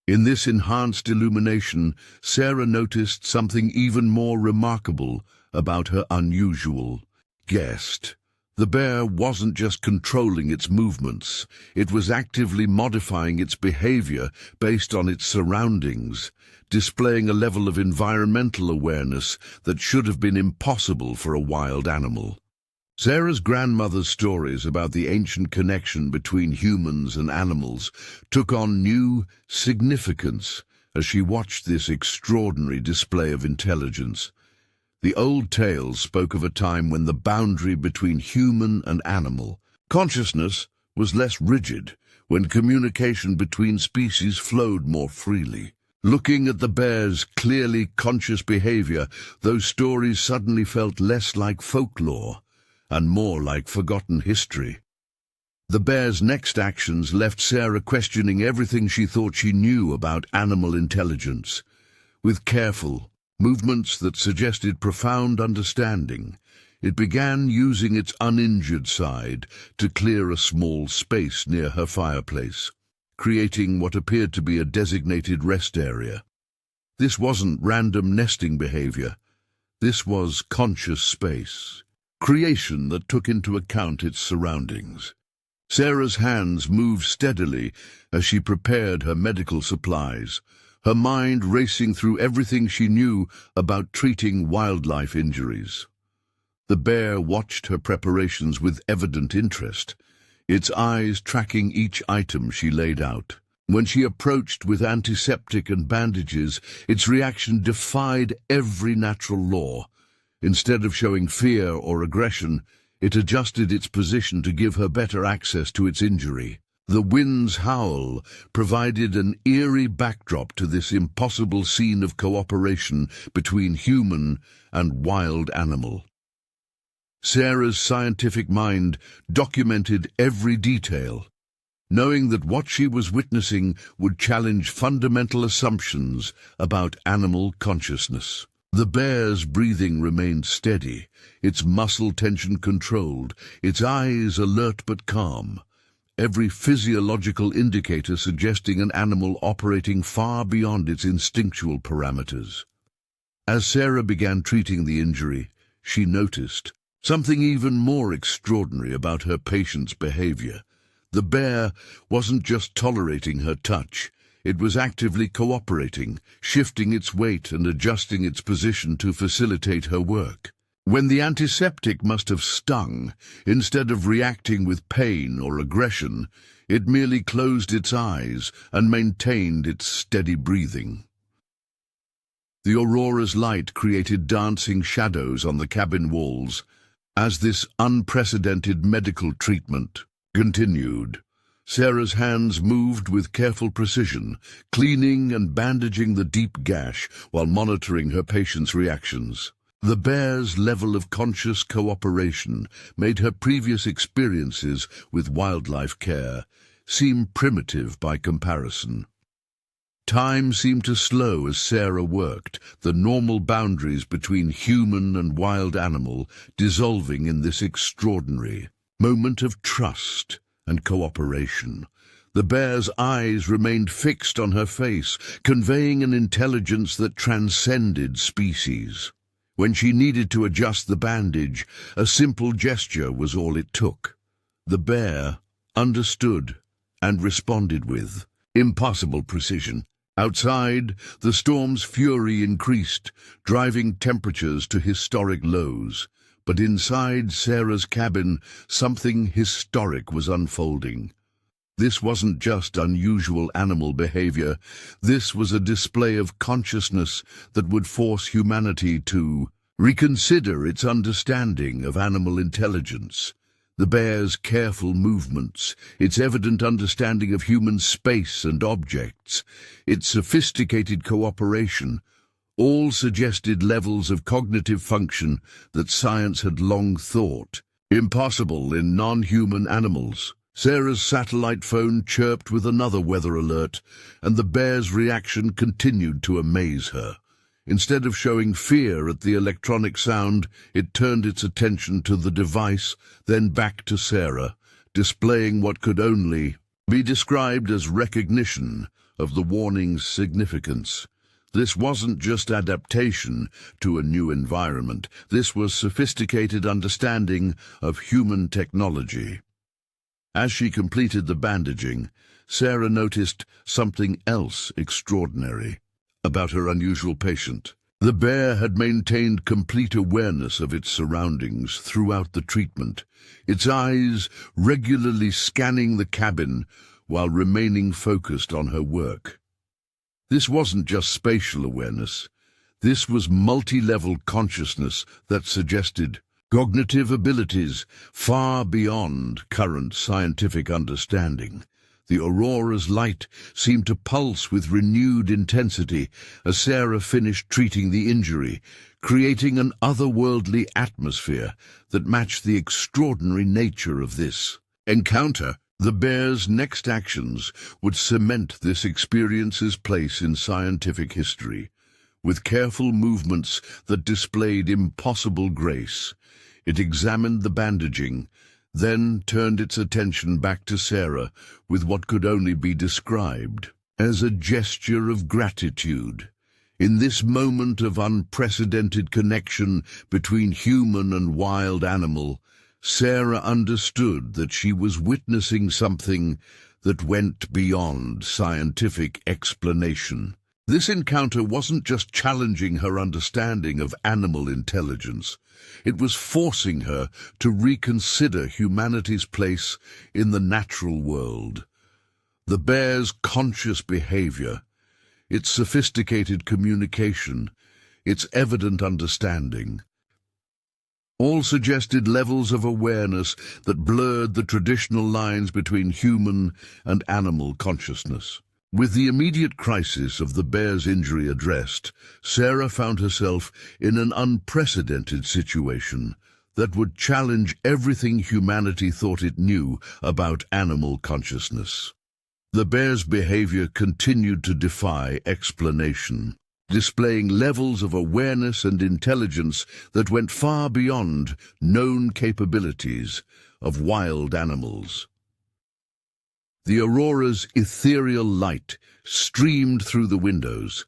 Speaker 1: In this enhanced illumination, Sarah noticed something even more remarkable about her unusual guest. The bear wasn't just controlling its movements, it was actively modifying its behavior based on its surroundings, displaying a level of environmental awareness that should have been impossible for a wild animal. Sarah's grandmother's stories about the ancient connection between humans and animals took on new significance as she watched this extraordinary display of intelligence. The old tales spoke of a time when the boundary between human and animal consciousness was less rigid, when communication between species flowed more freely. Looking at the bear's clearly conscious behavior, those stories suddenly felt less like folklore and more like forgotten history. The bear's next actions left Sarah questioning everything she thought she knew about animal intelligence. With careful movements that suggested profound understanding, it began using its uninjured side to clear a small space near her fireplace, creating what appeared to be a designated rest area. This wasn't random nesting behavior. This was conscious space, creation that took into account its surroundings. Sarah's hands moved steadily as she prepared her medical supplies, her mind racing through everything she knew about treating wildlife injuries. The bear watched her preparations with evident interest, its eyes tracking each item she laid out. When she approached with antiseptic and bandages, its reaction defied every natural law. Instead of showing fear or aggression, it adjusted its position to give her better access to its injury. The wind's howl provided an eerie backdrop to this impossible scene of cooperation between human and wild animal. Sarah's scientific mind documented every detail, knowing that what she was witnessing would challenge fundamental assumptions about animal consciousness. The bear's breathing remained steady, its muscle tension controlled, its eyes alert but calm. Every physiological indicator suggesting an animal operating far beyond its instinctual parameters. As Sarah began treating the injury, she noticed something even more extraordinary about her patient's behavior. The bear wasn't just tolerating her touch, it was actively cooperating, shifting its weight and adjusting its position to facilitate her work. When the antiseptic must have stung, instead of reacting with pain or aggression, it merely closed its eyes and maintained its steady breathing. The aurora's light created dancing shadows on the cabin walls as this unprecedented medical treatment continued. Sarah's hands moved with careful precision, cleaning and bandaging the deep gash while monitoring her patient's reactions. The bear's level of conscious cooperation made her previous experiences with wildlife care seem primitive by comparison. Time seemed to slow as Sarah worked, the normal boundaries between human and wild animal dissolving in this extraordinary moment of trust and cooperation. The bear's eyes remained fixed on her face, conveying an intelligence that transcended species. When she needed to adjust the bandage, a simple gesture was all it took. The bear understood and responded with impossible precision. Outside, the storm's fury increased, driving temperatures to historic lows. But inside Sarah's cabin, something historic was unfolding. This wasn't just unusual animal behavior. This was a display of consciousness that would force humanity to reconsider its understanding of animal intelligence. The bear's careful movements, its evident understanding of human space and objects, its sophisticated cooperation, all suggested levels of cognitive function that science had long thought impossible in non-human animals. Sarah's satellite phone chirped with another weather alert, and the bear's reaction continued to amaze her. Instead of showing fear at the electronic sound, it turned its attention to the device, then back to Sarah, displaying what could only be described as recognition of the warning's significance. This wasn't just adaptation to a new environment. This was sophisticated understanding of human technology. As she completed the bandaging, Sarah noticed something else extraordinary about her unusual patient. The bear had maintained complete awareness of its surroundings throughout the treatment, its eyes regularly scanning the cabin while remaining focused on her work. This wasn't just spatial awareness. This was multi-level consciousness that suggested cognitive abilities far beyond current scientific understanding. The aurora's light seemed to pulse with renewed intensity as Sarah finished treating the injury, creating an otherworldly atmosphere that matched the extraordinary nature of this encounter. The bear's next actions would cement this experience's place in scientific history. With careful movements that displayed impossible grace, it examined the bandaging, then turned its attention back to Sarah with what could only be described as a gesture of gratitude. In this moment of unprecedented connection between human and wild animal, Sarah understood that she was witnessing something that went beyond scientific explanation. This encounter wasn't just challenging her understanding of animal intelligence. It was forcing her to reconsider humanity's place in the natural world. The bear's conscious behavior, its sophisticated communication, its evident understanding, all suggested levels of awareness that blurred the traditional lines between human and animal consciousness. With the immediate crisis of the bear's injury addressed, Sarah found herself in an unprecedented situation that would challenge everything humanity thought it knew about animal consciousness. The bear's behavior continued to defy explanation, displaying levels of awareness and intelligence that went far beyond known capabilities of wild animals. The aurora's ethereal light streamed through the windows,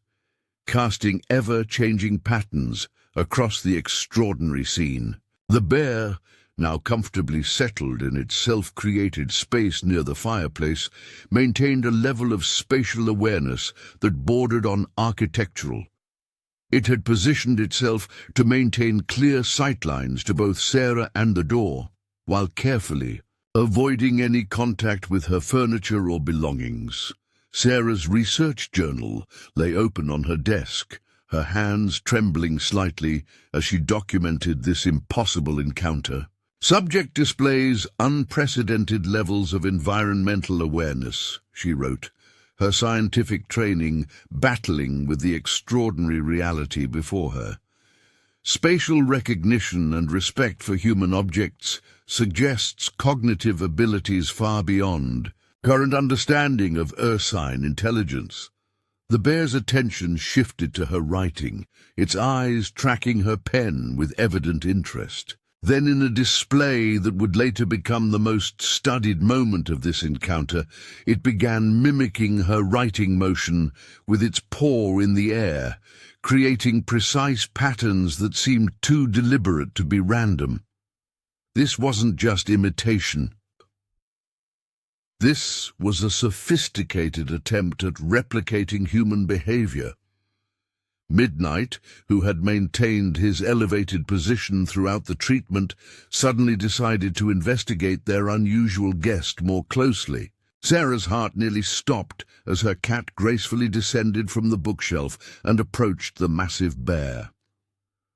Speaker 1: casting ever-changing patterns across the extraordinary scene. The bear, now comfortably settled in its self-created space near the fireplace, maintained a level of spatial awareness that bordered on architectural. It had positioned itself to maintain clear sightlines to both Sarah and the door, while carefully avoiding any contact with her furniture or belongings. Sarah's research journal lay open on her desk, her hands trembling slightly as she documented this impossible encounter. "Subject displays unprecedented levels of environmental awareness," she wrote, her scientific training battling with the extraordinary reality before her. Spatial recognition and respect for human objects suggests cognitive abilities far beyond current understanding of ursine intelligence. The bear's attention shifted to her writing, its eyes tracking her pen with evident interest. Then, in a display that would later become the most studied moment of this encounter, it began mimicking her writing motion with its paw in the air, creating precise patterns that seemed too deliberate to be random. This wasn't just imitation. This was a sophisticated attempt at replicating human behavior. Midnight, who had maintained his elevated position throughout the treatment, suddenly decided to investigate their unusual guest more closely. Sarah's heart nearly stopped as her cat gracefully descended from the bookshelf and approached the massive bear.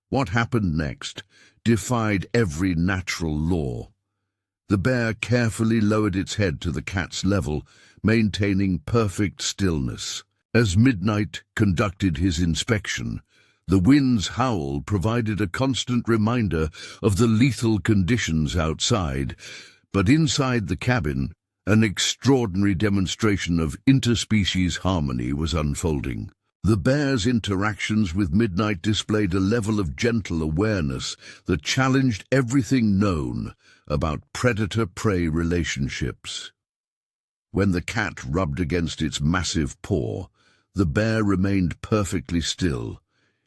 Speaker 1: What happened next defied every natural law. The bear carefully lowered its head to the cat's level, maintaining perfect stillness. As Midnight conducted his inspection, the wind's howl provided a constant reminder of the lethal conditions outside, but inside the cabin, an extraordinary demonstration of interspecies harmony was unfolding. The bear's interactions with Midnight displayed a level of gentle awareness that challenged everything known about predator-prey relationships. When the cat rubbed against its massive paw, the bear remained perfectly still,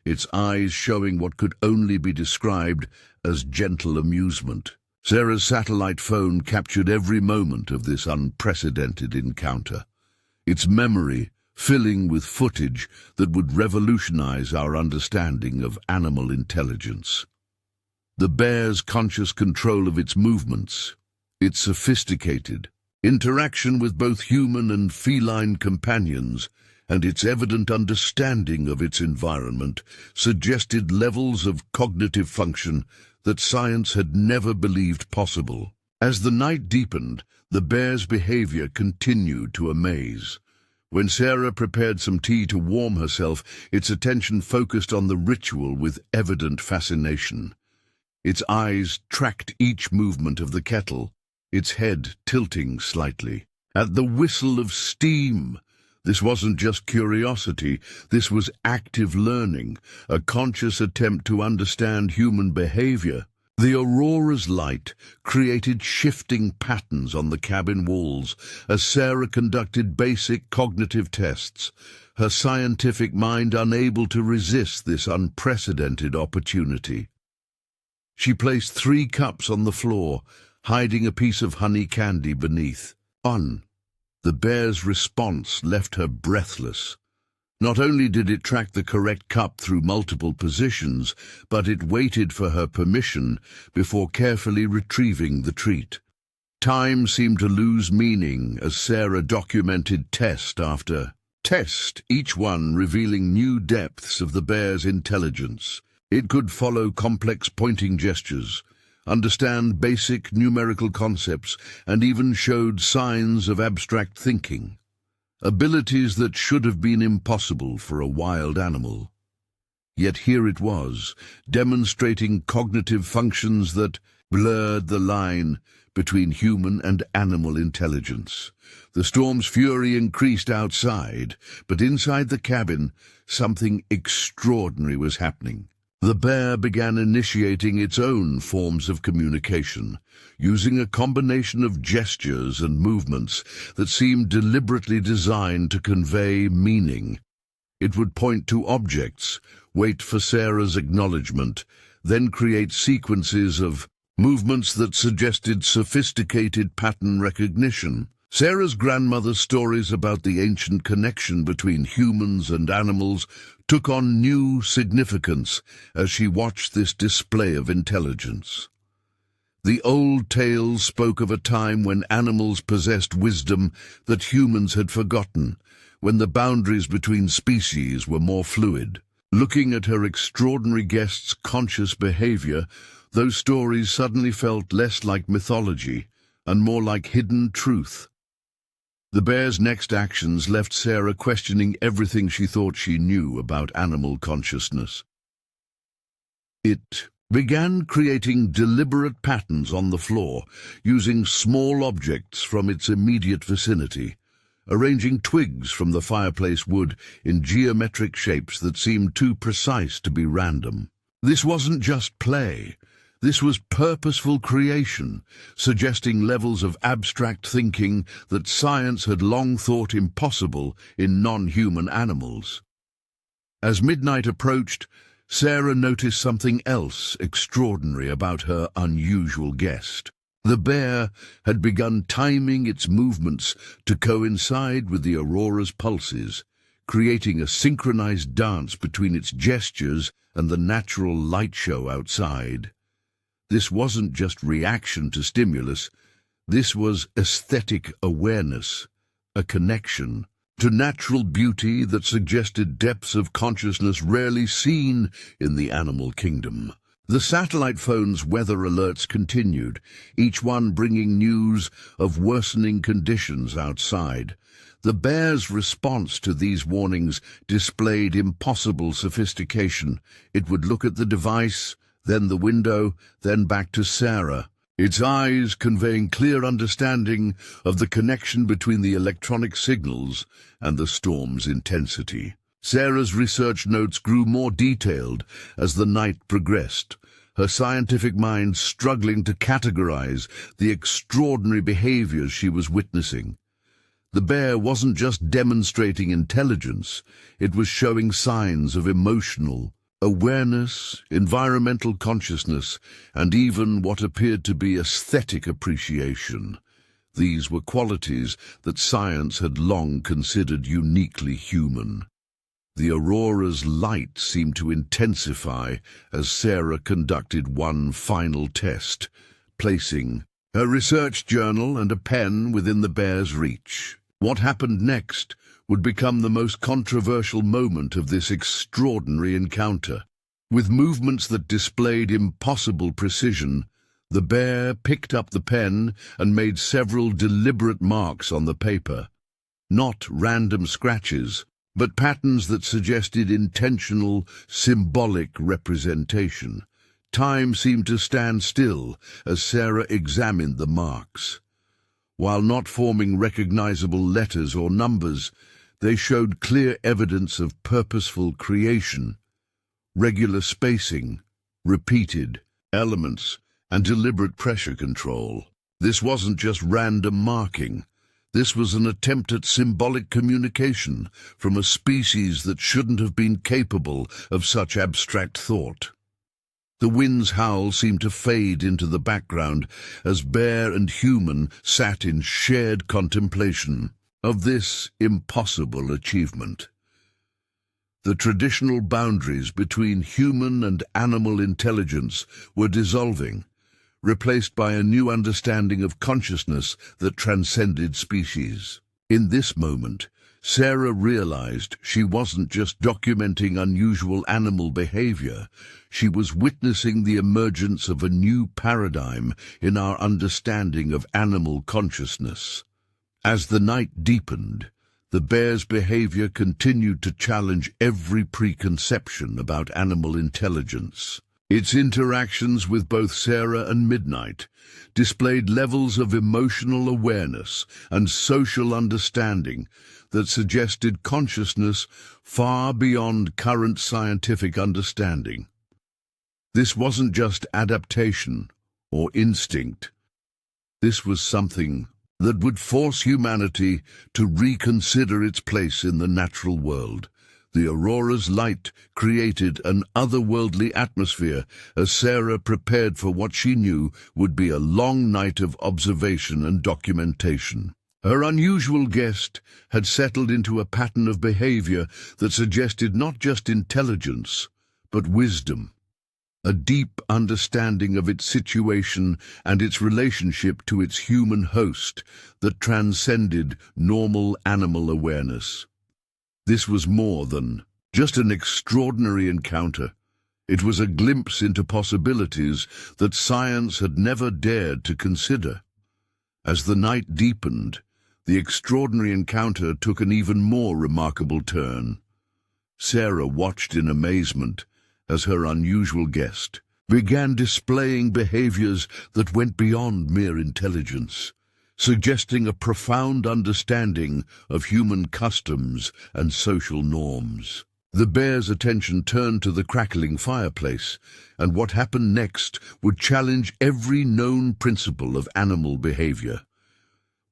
Speaker 1: its eyes showing what could only be described as gentle amusement. Sarah's satellite phone captured every moment of this unprecedented encounter, its memory filling with footage that would revolutionize our understanding of animal intelligence. The bear's conscious control of its movements, its sophisticated interaction with both human and feline companions, and its evident understanding of its environment suggested levels of cognitive function that science had never believed possible. As the night deepened, the bear's behavior continued to amaze. When Sarah prepared some tea to warm herself, its attention focused on the ritual with evident fascination. Its eyes tracked each movement of the kettle, its head tilting slightly. At the whistle of steam, this wasn't just curiosity, this was active learning, a conscious attempt to understand human behavior. The aurora's light created shifting patterns on the cabin walls as Sarah conducted basic cognitive tests, her scientific mind unable to resist this unprecedented opportunity. She placed 3 cups on the floor, hiding a piece of honey candy beneath. The bear's response left her breathless. Not only did it track the correct cup through multiple positions, but it waited for her permission before carefully retrieving the treat. Time seemed to lose meaning as Sarah documented test after test, each one revealing new depths of the bear's intelligence. It could follow complex pointing gestures, understand basic numerical concepts, and even showed signs of abstract thinking. Abilities that should have been impossible for a wild animal. Yet here it was, demonstrating cognitive functions that blurred the line between human and animal intelligence. The storm's fury increased outside, but inside the cabin, something extraordinary was happening. The bear began initiating its own forms of communication, using a combination of gestures and movements that seemed deliberately designed to convey meaning. It would point to objects, wait for Sarah's acknowledgement, then create sequences of movements that suggested sophisticated pattern recognition. Sarah's grandmother's stories about the ancient connection between humans and animals took on new significance as she watched this display of intelligence. The old tales spoke of a time when animals possessed wisdom that humans had forgotten, when the boundaries between species were more fluid. Looking at her extraordinary guest's conscious behavior, those stories suddenly felt less like mythology and more like hidden truth. The bear's next actions left Sarah questioning everything she thought she knew about animal consciousness. It began creating deliberate patterns on the floor, using small objects from its immediate vicinity, arranging twigs from the fireplace wood in geometric shapes that seemed too precise to be random. This wasn't just play. This was purposeful creation, suggesting levels of abstract thinking that science had long thought impossible in non-human animals. As midnight approached, Sarah noticed something else extraordinary about her unusual guest. The bear had begun timing its movements to coincide with the aurora's pulses, creating a synchronized dance between its gestures and the natural light show outside. This wasn't just reaction to stimulus, this was aesthetic awareness, a connection to natural beauty that suggested depths of consciousness rarely seen in the animal kingdom. The satellite phone's weather alerts continued, each one bringing news of worsening conditions outside. The bear's response to these warnings displayed impossible sophistication. It would look at the device, then the window, then back to Sarah, its eyes conveying clear understanding of the connection between the electronic signals and the storm's intensity. Sarah's research notes grew more detailed as the night progressed, her scientific mind struggling to categorize the extraordinary behaviors she was witnessing. The bear wasn't just demonstrating intelligence, it was showing signs of emotional awareness, environmental consciousness, and even what appeared to be aesthetic appreciation. These were qualities that science had long considered uniquely human. The aurora's light seemed to intensify as Sarah conducted one final test, placing her research journal and a pen within the bear's reach. What happened next would become the most controversial moment of this extraordinary encounter. With movements that displayed impossible precision, the bear picked up the pen and made several deliberate marks on the paper. Not random scratches, but patterns that suggested intentional, symbolic representation. Time seemed to stand still as Sarah examined the marks. While not forming recognizable letters or numbers, they showed clear evidence of purposeful creation, regular spacing, repeated elements, and deliberate pressure control. This wasn't just random marking. This was an attempt at symbolic communication from a species that shouldn't have been capable of such abstract thought. The wind's howl seemed to fade into the background as bear and human sat in shared contemplation of this impossible achievement. The traditional boundaries between human and animal intelligence were dissolving, replaced by a new understanding of consciousness that transcended species. In this moment, Sarah realized she wasn't just documenting unusual animal behavior, she was witnessing the emergence of a new paradigm in our understanding of animal consciousness. As the night deepened, the bear's behavior continued to challenge every preconception about animal intelligence. Its interactions with both Sarah and Midnight displayed levels of emotional awareness and social understanding that suggested consciousness far beyond current scientific understanding. This wasn't just adaptation or instinct. This was something that would force humanity to reconsider its place in the natural world. The aurora's light created an otherworldly atmosphere as Sarah prepared for what she knew would be a long night of observation and documentation. Her unusual guest had settled into a pattern of behavior that suggested not just intelligence, but wisdom, a deep understanding of its situation and its relationship to its human host that transcended normal animal awareness. This was more than just an extraordinary encounter. It was a glimpse into possibilities that science had never dared to consider. As the night deepened, the extraordinary encounter took an even more remarkable turn. Sarah watched in amazement as her unusual guest began displaying behaviors that went beyond mere intelligence, suggesting a profound understanding of human customs and social norms. The bear's attention turned to the crackling fireplace, and what happened next would challenge every known principle of animal behavior.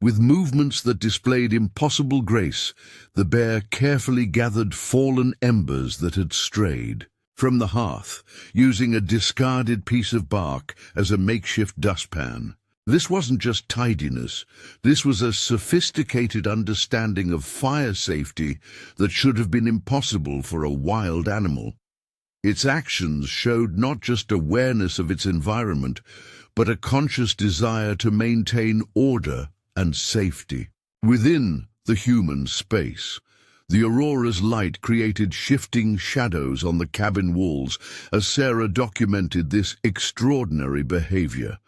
Speaker 1: With movements that displayed impossible grace, the bear carefully gathered fallen embers that had strayed from the hearth, using a discarded piece of bark as a makeshift dustpan. This wasn't just tidiness. This was a sophisticated understanding of fire safety that should have been impossible for a wild animal. Its actions showed not just awareness of its environment, but a conscious desire to maintain order and safety. Within the human space, the aurora's light created shifting shadows on the cabin walls as Sarah documented this extraordinary behavior.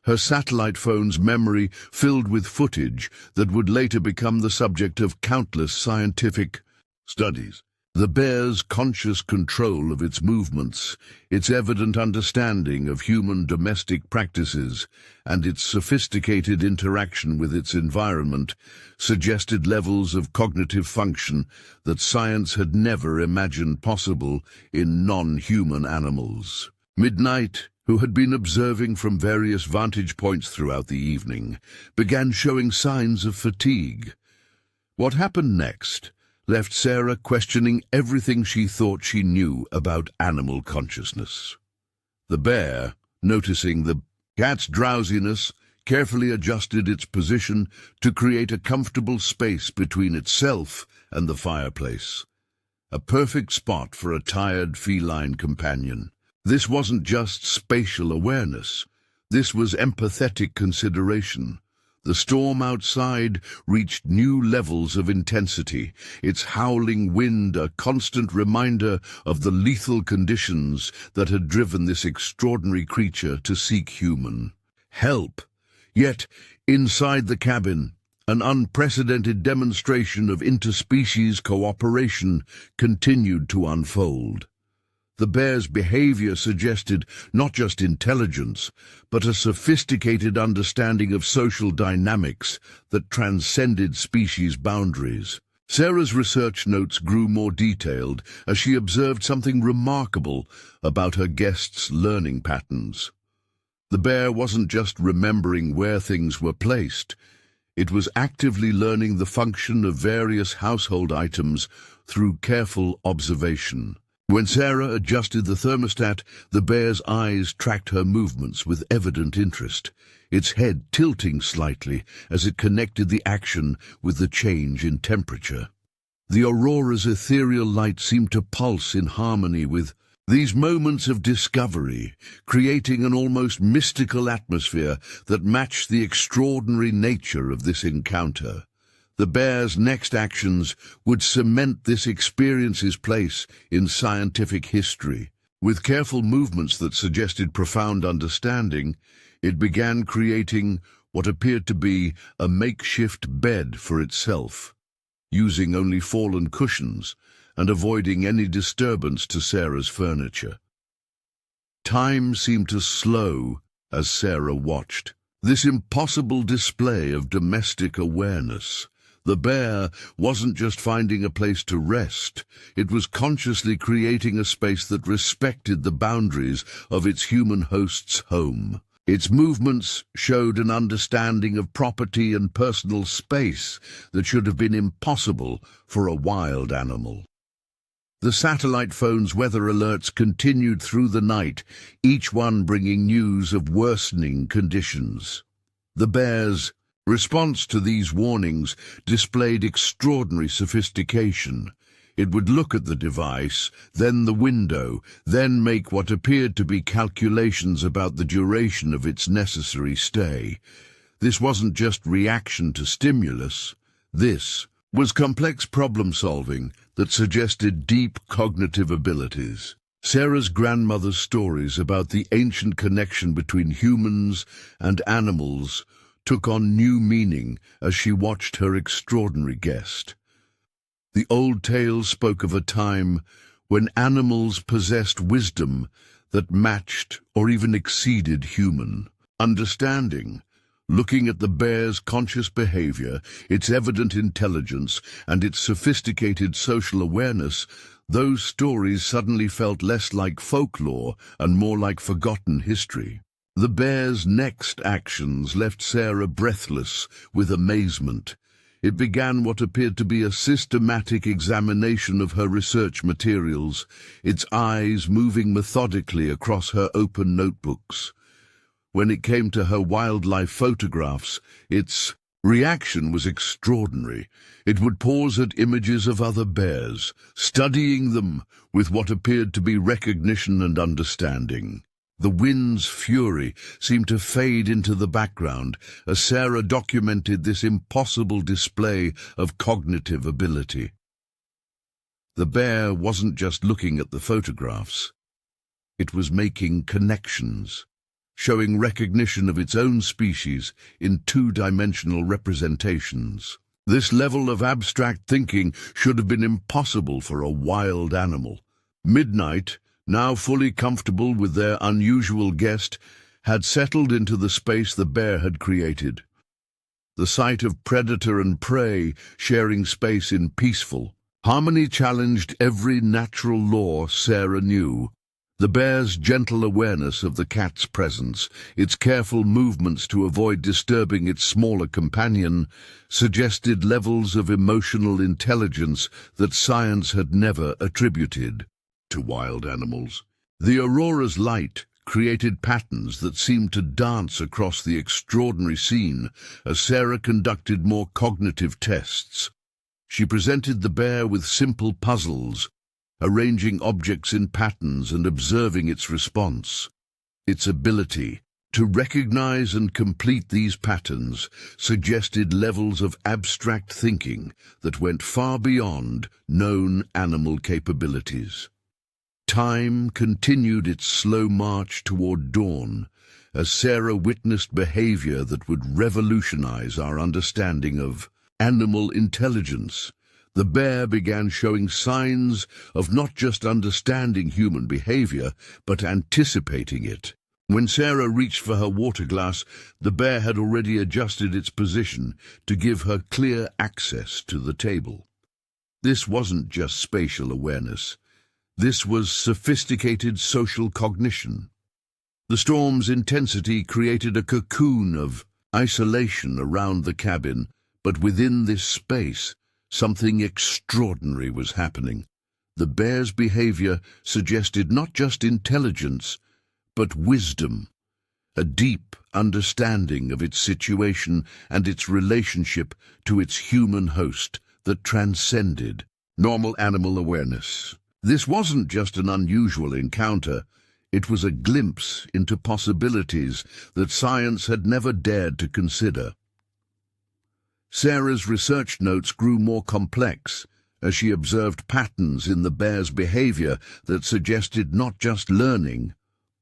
Speaker 1: Her satellite phone's memory filled with footage that would later become the subject of countless scientific studies. The bear's conscious control of its movements, its evident understanding of human domestic practices, and its sophisticated interaction with its environment suggested levels of cognitive function that science had never imagined possible in non-human animals. Midnight, who had been observing from various vantage points throughout the evening, began showing signs of fatigue. What happened next left Sarah questioning everything she thought she knew about animal consciousness. The bear, noticing the cat's drowsiness, carefully adjusted its position to create a comfortable space between itself and the fireplace, a perfect spot for a tired feline companion. This wasn't just spatial awareness. This was empathetic consideration. The storm outside reached new levels of intensity, its howling wind a constant reminder of the lethal conditions that had driven this extraordinary creature to seek human help. Yet, inside the cabin, an unprecedented demonstration of interspecies cooperation continued to unfold. The bear's behavior suggested not just intelligence, but a sophisticated understanding of social dynamics that transcended species boundaries. Sarah's research notes grew more detailed as she observed something remarkable about her guest's learning patterns. The bear wasn't just remembering where things were placed. It was actively learning the function of various household items through careful observation. When Sarah adjusted the thermostat, the bear's eyes tracked her movements with evident interest, its head tilting slightly as it connected the action with the change in temperature. The aurora's ethereal light seemed to pulse in harmony with these moments of discovery, creating an almost mystical atmosphere that matched the extraordinary nature of this encounter. The bear's next actions would cement this experience's place in scientific history. With careful movements that suggested profound understanding, it began creating what appeared to be a makeshift bed for itself, using only fallen cushions and avoiding any disturbance to Sarah's furniture. Time seemed to slow as Sarah watched this impossible display of domestic awareness. The bear wasn't just finding a place to rest, it was consciously creating a space that respected the boundaries of its human host's home. Its movements showed an understanding of property and personal space that should have been impossible for a wild animal. The satellite phone's weather alerts continued through the night, each one bringing news of worsening conditions. The bear's response to these warnings displayed extraordinary sophistication. It would look at the device, then the window, then make what appeared to be calculations about the duration of its necessary stay. This wasn't just reaction to stimulus. This was complex problem-solving that suggested deep cognitive abilities. Sarah's grandmother's stories about the ancient connection between humans and animals took on new meaning as she watched her extraordinary guest. The old tales spoke of a time when animals possessed wisdom that matched or even exceeded human understanding. Looking at the bear's conscious behavior, its evident intelligence, and its sophisticated social awareness, those stories suddenly felt less like folklore and more like forgotten history. The bear's next actions left Sarah breathless with amazement. It began what appeared to be a systematic examination of her research materials, its eyes moving methodically across her open notebooks. When it came to her wildlife photographs, its reaction was extraordinary. It would pause at images of other bears, studying them with what appeared to be recognition and understanding. The wind's fury seemed to fade into the background as Sarah documented this impossible display of cognitive ability. The bear wasn't just looking at the photographs. It was making connections, showing recognition of its own species in two-dimensional representations. This level of abstract thinking should have been impossible for a wild animal. Midnight, now fully comfortable with their unusual guest, had settled into the space the bear had created. The sight of predator and prey sharing space in peaceful harmony challenged every natural law Sarah knew. The bear's gentle awareness of the cat's presence, its careful movements to avoid disturbing its smaller companion, suggested levels of emotional intelligence that science had never attributed to wild animals. The aurora's light created patterns that seemed to dance across the extraordinary scene as Sarah conducted more cognitive tests. She presented the bear with simple puzzles, arranging objects in patterns and observing its response. Its ability to recognize and complete these patterns suggested levels of abstract thinking that went far beyond known animal capabilities. Time continued its slow march toward dawn as Sarah witnessed behavior that would revolutionize our understanding of animal intelligence. The bear began showing signs of not just understanding human behavior, but anticipating it. When Sarah reached for her water glass, the bear had already adjusted its position to give her clear access to the table. This wasn't just spatial awareness. This was sophisticated social cognition. The storm's intensity created a cocoon of isolation around the cabin, but within this space, something extraordinary was happening. The bear's behavior suggested not just intelligence, but wisdom, a deep understanding of its situation and its relationship to its human host that transcended normal animal awareness. This wasn't just an unusual encounter, it was a glimpse into possibilities that science had never dared to consider. Sarah's research notes grew more complex as she observed patterns in the bear's behavior that suggested not just learning,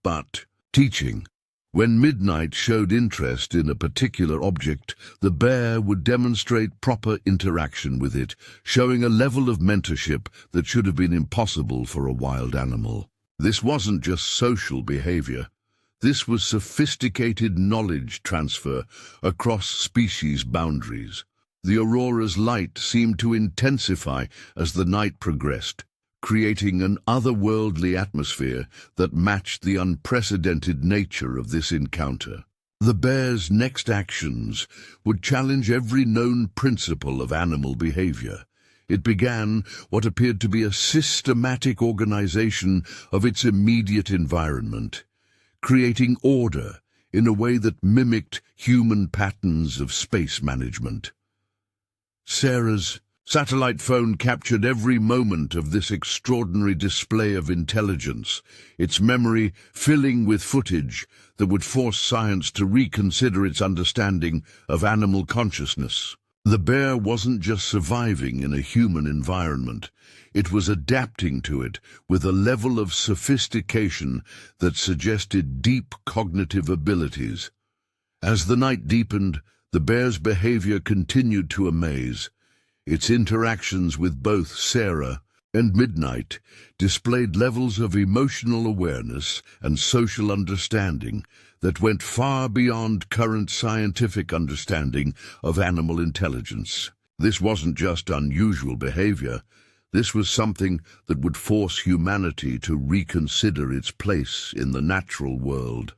Speaker 1: but teaching. When Midnight showed interest in a particular object, the bear would demonstrate proper interaction with it, showing a level of mentorship that should have been impossible for a wild animal. This wasn't just social behavior. This was sophisticated knowledge transfer across species boundaries. The aurora's light seemed to intensify as the night progressed, creating an otherworldly atmosphere that matched the unprecedented nature of this encounter. The bear's next actions would challenge every known principle of animal behavior. It began what appeared to be a systematic organization of its immediate environment, creating order in a way that mimicked human patterns of space management. Sarah's satellite phone captured every moment of this extraordinary display of intelligence, its memory filling with footage that would force science to reconsider its understanding of animal consciousness. The bear wasn't just surviving in a human environment, it was adapting to it with a level of sophistication that suggested deep cognitive abilities. As the night deepened, the bear's behavior continued to amaze. Its interactions with both Sarah and Midnight displayed levels of emotional awareness and social understanding that went far beyond current scientific understanding of animal intelligence. This wasn't just unusual behavior. This was something that would force humanity to reconsider its place in the natural world.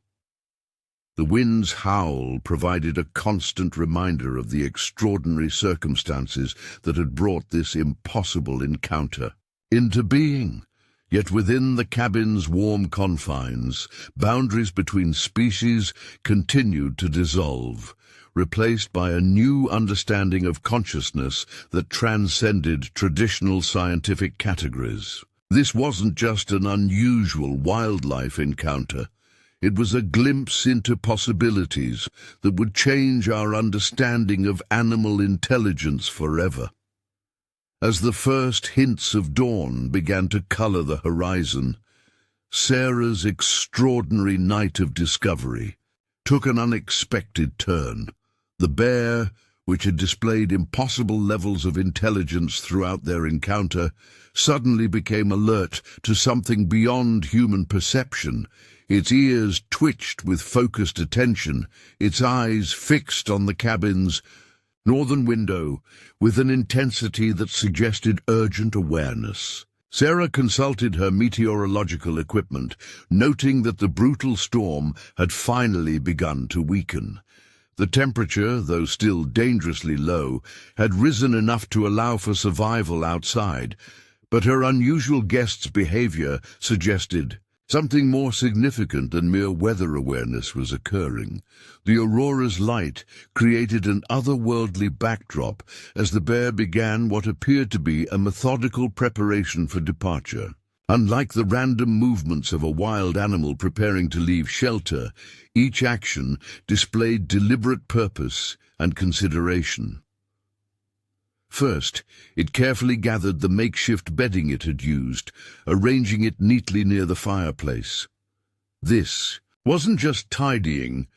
Speaker 1: The wind's howl provided a constant reminder of the extraordinary circumstances that had brought this impossible encounter into being. Yet within the cabin's warm confines, boundaries between species continued to dissolve, replaced by a new understanding of consciousness that transcended traditional scientific categories. This wasn't just an unusual wildlife encounter. It was a glimpse into possibilities that would change our understanding of animal intelligence forever. As the first hints of dawn began to color the horizon, Sarah's extraordinary night of discovery took an unexpected turn. The bear, which had displayed impossible levels of intelligence throughout their encounter, suddenly became alert to something beyond human perception. Its ears twitched with focused attention, its eyes fixed on the cabin's northern window with an intensity that suggested urgent awareness. Sarah consulted her meteorological equipment, noting that the brutal storm had finally begun to weaken. The temperature, though still dangerously low, had risen enough to allow for survival outside, but her unusual guest's behavior suggested something more significant than mere weather awareness was occurring. The aurora's light created an otherworldly backdrop as the bear began what appeared to be a methodical preparation for departure. Unlike the random movements of a wild animal preparing to leave shelter, each action displayed deliberate purpose and consideration. First, it carefully gathered the makeshift bedding it had used, arranging it neatly near the fireplace. This wasn't just tidying.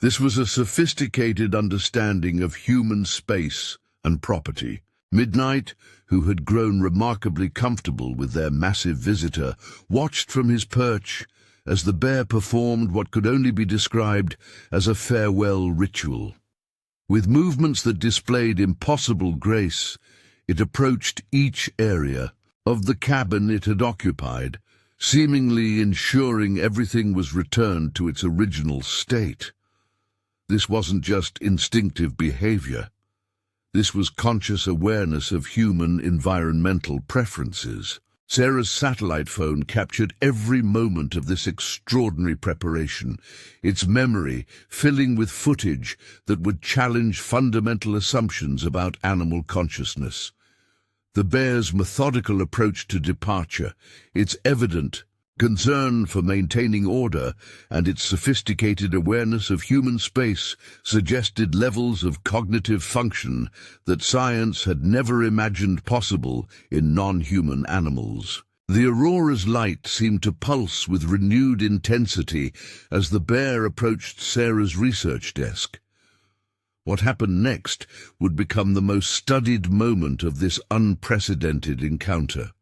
Speaker 1: This was a sophisticated understanding of human space and property. Midnight, who had grown remarkably comfortable with their massive visitor, watched from his perch as the bear performed what could only be described as a farewell ritual. With movements that displayed impossible grace, it approached each area of the cabin it had occupied, seemingly ensuring everything was returned to its original state. This wasn't just instinctive behavior. This was conscious awareness of human environmental preferences. Sarah's satellite phone captured every moment of this extraordinary preparation, its memory filling with footage that would challenge fundamental assumptions about animal consciousness. The bear's methodical approach to departure, its evident concern for maintaining order, and its sophisticated awareness of human space suggested levels of cognitive function that science had never imagined possible in non-human animals. The aurora's light seemed to pulse with renewed intensity as the bear approached Sarah's research desk. What happened next would become the most studied moment of this unprecedented encounter.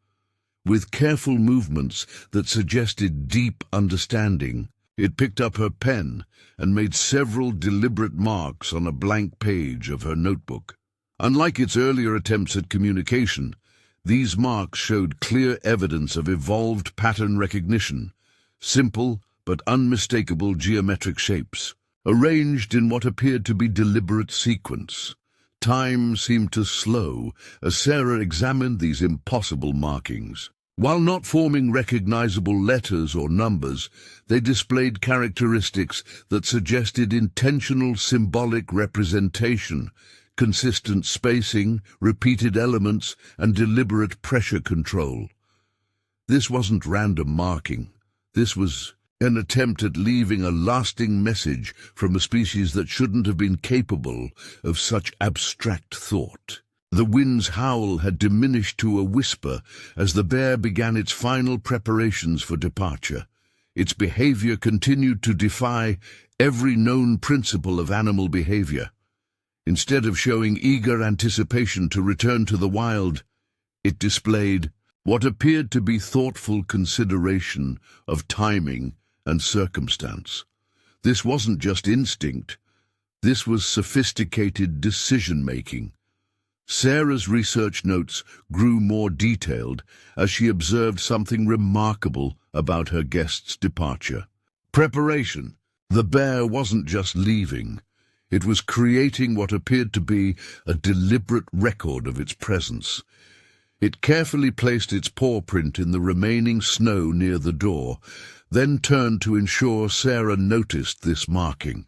Speaker 1: With careful movements that suggested deep understanding, it picked up her pen and made several deliberate marks on a blank page of her notebook. Unlike its earlier attempts at communication, these marks showed clear evidence of evolved pattern recognition, simple but unmistakable geometric shapes, arranged in what appeared to be deliberate sequence. Time seemed to slow as Sarah examined these impossible markings. While not forming recognizable letters or numbers, they displayed characteristics that suggested intentional symbolic representation, consistent spacing, repeated elements, and deliberate pressure control. This wasn't random marking. This was an attempt at leaving a lasting message from a species that shouldn't have been capable of such abstract thought. The wind's howl had diminished to a whisper as the bear began its final preparations for departure. Its behavior continued to defy every known principle of animal behavior. Instead of showing eager anticipation to return to the wild, it displayed what appeared to be thoughtful consideration of timing and circumstance. This wasn't just instinct. This was sophisticated decision-making. Sarah's research notes grew more detailed as she observed something remarkable about her guest's departure. Preparation. The bear wasn't just leaving. It was creating what appeared to be a deliberate record of its presence. It carefully placed its paw print in the remaining snow near the door, then turned to ensure Sarah noticed this marking.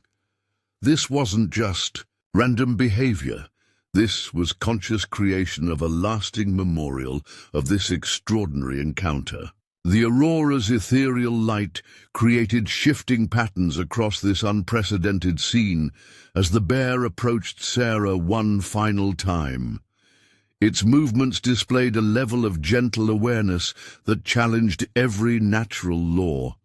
Speaker 1: This wasn't just random behavior. This was conscious creation of a lasting memorial of this extraordinary encounter. The aurora's ethereal light created shifting patterns across this unprecedented scene as the bear approached Sarah one final time. Its movements displayed a level of gentle awareness that challenged every natural law.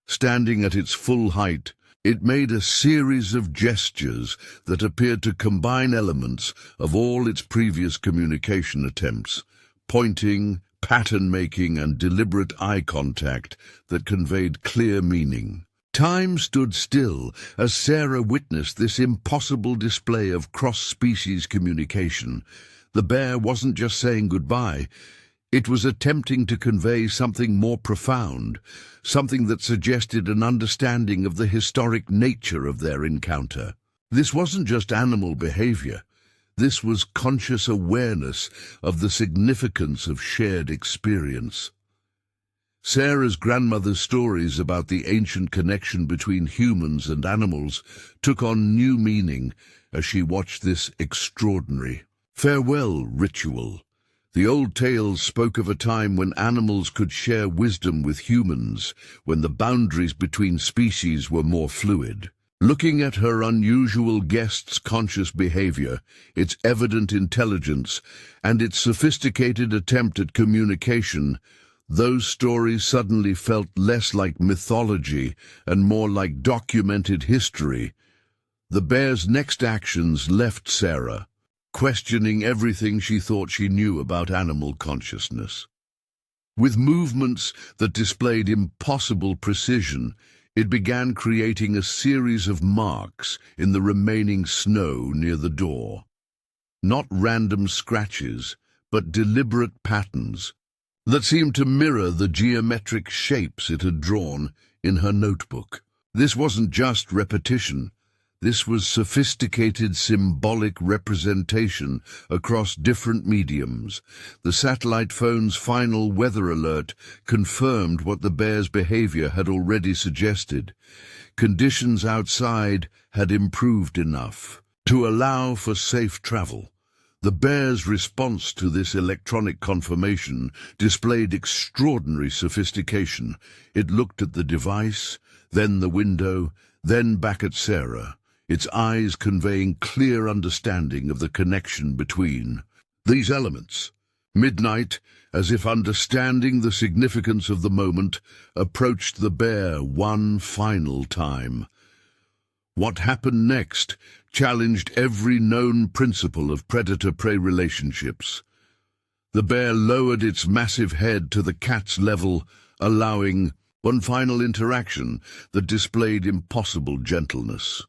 Speaker 1: Standing at its full height, it made a series of gestures that appeared to combine elements of all its previous communication attempts, pointing, pattern-making, and deliberate eye contact that conveyed clear meaning. Time stood still as Sarah witnessed this impossible display of cross-species communication. The bear wasn't just saying goodbye. It was attempting to convey something more profound, something that suggested an understanding of the historic nature of their encounter. This wasn't just animal behavior. This was conscious awareness of the significance of shared experience. Sarah's grandmother's stories about the ancient connection between humans and animals took on new meaning as she watched this extraordinary farewell ritual. The old tales spoke of a time when animals could share wisdom with humans, when the boundaries between species were more fluid. Looking at her unusual guest's conscious behavior, its evident intelligence, and its sophisticated attempt at communication, those stories suddenly felt less like mythology and more like documented history. The bear's next actions left Sarah questioning everything she thought she knew about animal consciousness. With movements that displayed impossible precision, it began creating a series of marks in the remaining snow near the door. Not random scratches, but deliberate patterns that seemed to mirror the geometric shapes it had drawn in her notebook. This wasn't just repetition. This was sophisticated symbolic representation across different mediums. The satellite phone's final weather alert confirmed what the bear's behavior had already suggested. Conditions outside had improved enough to allow for safe travel. The bear's response to this electronic confirmation displayed extraordinary sophistication. It looked at the device, then the window, then back at Sarah, its eyes conveying clear understanding of the connection between these elements. Midnight, as if understanding the significance of the moment, approached the bear one final time. What happened next challenged every known principle of predator-prey relationships. The bear lowered its massive head to the cat's level, allowing one final interaction that displayed impossible gentleness.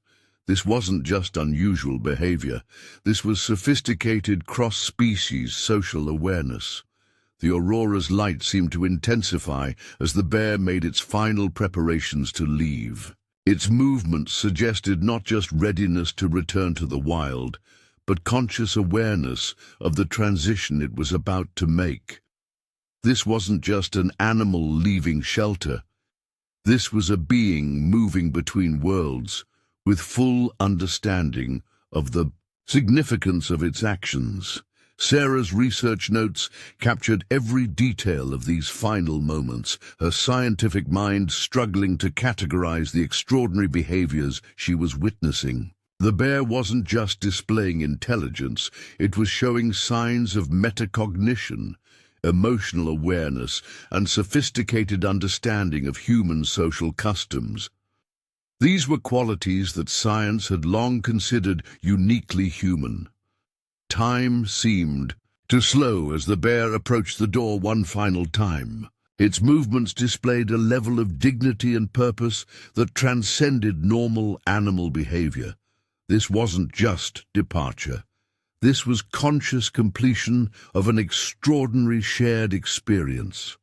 Speaker 1: This wasn't just unusual behavior. This was sophisticated cross-species social awareness. The aurora's light seemed to intensify as the bear made its final preparations to leave. Its movements suggested not just readiness to return to the wild, but conscious awareness of the transition it was about to make. This wasn't just an animal leaving shelter. This was a being moving between worlds, with full understanding of the significance of its actions. Sarah's research notes captured every detail of these final moments, her scientific mind struggling to categorize the extraordinary behaviors she was witnessing. The bear wasn't just displaying intelligence, it was showing signs of metacognition, emotional awareness, and sophisticated understanding of human social customs. These were qualities that science had long considered uniquely human. Time seemed to slow as the bear approached the door one final time. Its movements displayed a level of dignity and purpose that transcended normal animal behavior. This wasn't just departure. This was conscious completion of an extraordinary shared experience.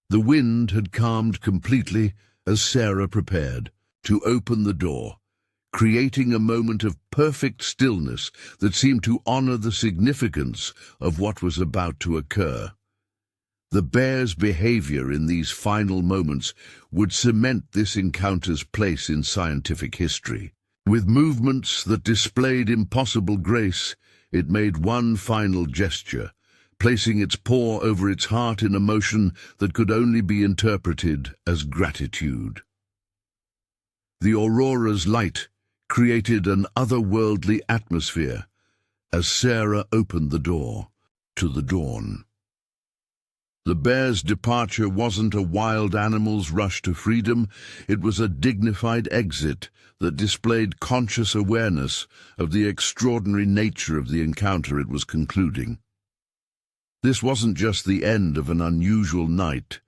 Speaker 1: The wind had calmed completely as Sarah prepared to open the door, creating a moment of perfect stillness that seemed to honor the significance of what was about to occur. The bear's behavior in these final moments would cement this encounter's place in scientific history. With movements that displayed impossible grace, it made one final gesture, placing its paw over its heart in a motion that could only be interpreted as gratitude. The aurora's light created an otherworldly atmosphere as Sarah opened the door to the dawn. The bear's departure wasn't a wild animal's rush to freedom, it was a dignified exit that displayed conscious awareness of the extraordinary nature of the encounter it was concluding. This wasn't just the end of an unusual night.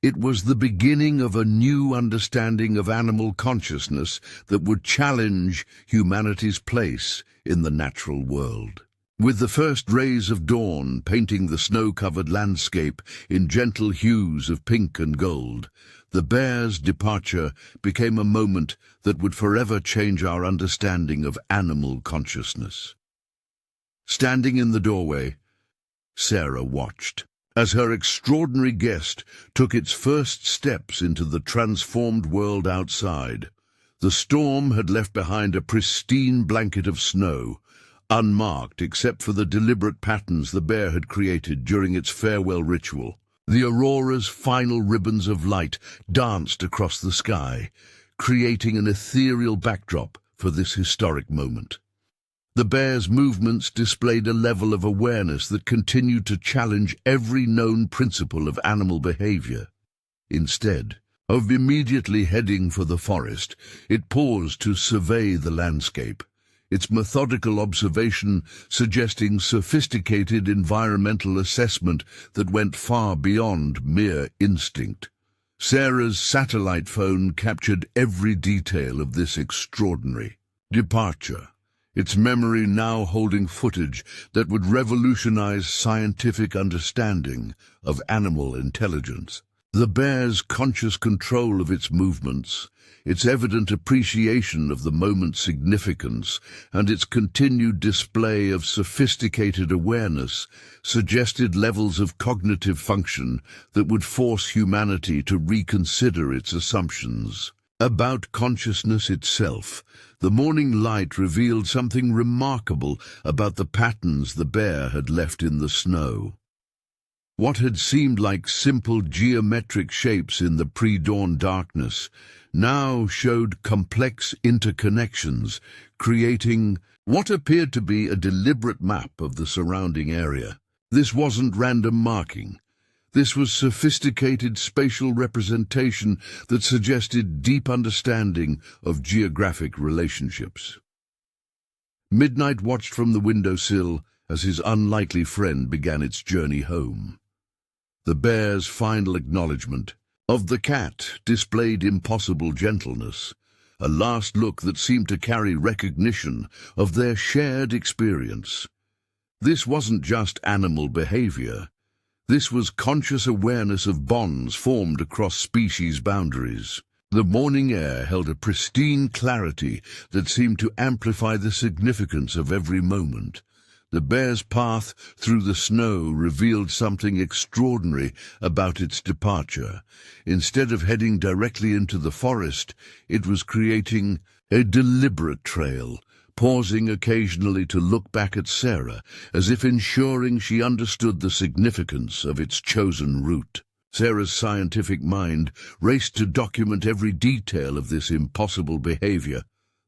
Speaker 1: It was the beginning of a new understanding of animal consciousness that would challenge humanity's place in the natural world. With the first rays of dawn painting the snow-covered landscape in gentle hues of pink and gold, the bear's departure became a moment that would forever change our understanding of animal consciousness. Standing in the doorway, Sarah watched as her extraordinary guest took its first steps into the transformed world outside. The storm had left behind a pristine blanket of snow, unmarked except for the deliberate patterns the bear had created during its farewell ritual. The aurora's final ribbons of light danced across the sky, creating an ethereal backdrop for this historic moment. The bear's movements displayed a level of awareness that continued to challenge every known principle of animal behavior. Instead of immediately heading for the forest, it paused to survey the landscape, its methodical observation suggesting sophisticated environmental assessment that went far beyond mere instinct. Sarah's satellite phone captured every detail of this extraordinary departure, its memory now holding footage that would revolutionize scientific understanding of animal intelligence. The bear's conscious control of its movements, its evident appreciation of the moment's significance, and its continued display of sophisticated awareness suggested levels of cognitive function that would force humanity to reconsider its assumptions about consciousness itself. The morning light revealed something remarkable about the patterns the bear had left in the snow. What had seemed like simple geometric shapes in the pre-dawn darkness now showed complex interconnections, creating what appeared to be a deliberate map of the surrounding area. This wasn't random marking. This was sophisticated spatial representation that suggested deep understanding of geographic relationships. Midnight watched from the windowsill as his unlikely friend began its journey home. The bear's final acknowledgement of the cat displayed impossible gentleness, a last look that seemed to carry recognition of their shared experience. This wasn't just animal behavior. This was conscious awareness of bonds formed across species boundaries. The morning air held a pristine clarity that seemed to amplify the significance of every moment. The bear's path through the snow revealed something extraordinary about its departure. Instead of heading directly into the forest, it was creating a deliberate trail, pausing occasionally to look back at Sarah, as if ensuring she understood the significance of its chosen route. Sarah's scientific mind raced to document every detail of this impossible behavior.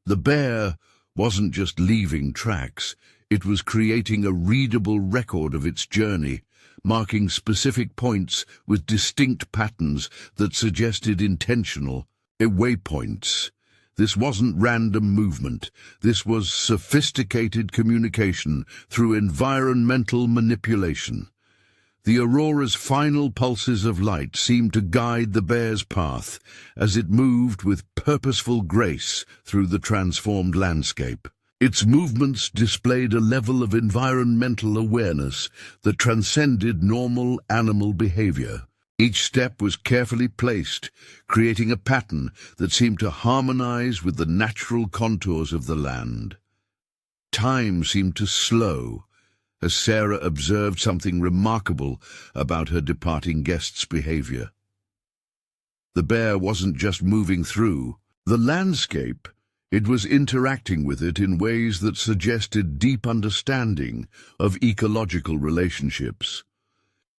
Speaker 1: The bear wasn't just leaving tracks, it was creating a readable record of its journey, marking specific points with distinct patterns that suggested intentional waypoints. This wasn't random movement. This was sophisticated communication through environmental manipulation. The aurora's final pulses of light seemed to guide the bear's path as it moved with purposeful grace through the transformed landscape. Its movements displayed a level of environmental awareness that transcended normal animal behavior. Each step was carefully placed, creating a pattern that seemed to harmonize with the natural contours of the land. Time seemed to slow as Sarah observed something remarkable about her departing guest's behavior. The bear wasn't just moving through the landscape, it was interacting with it in ways that suggested deep understanding of ecological relationships.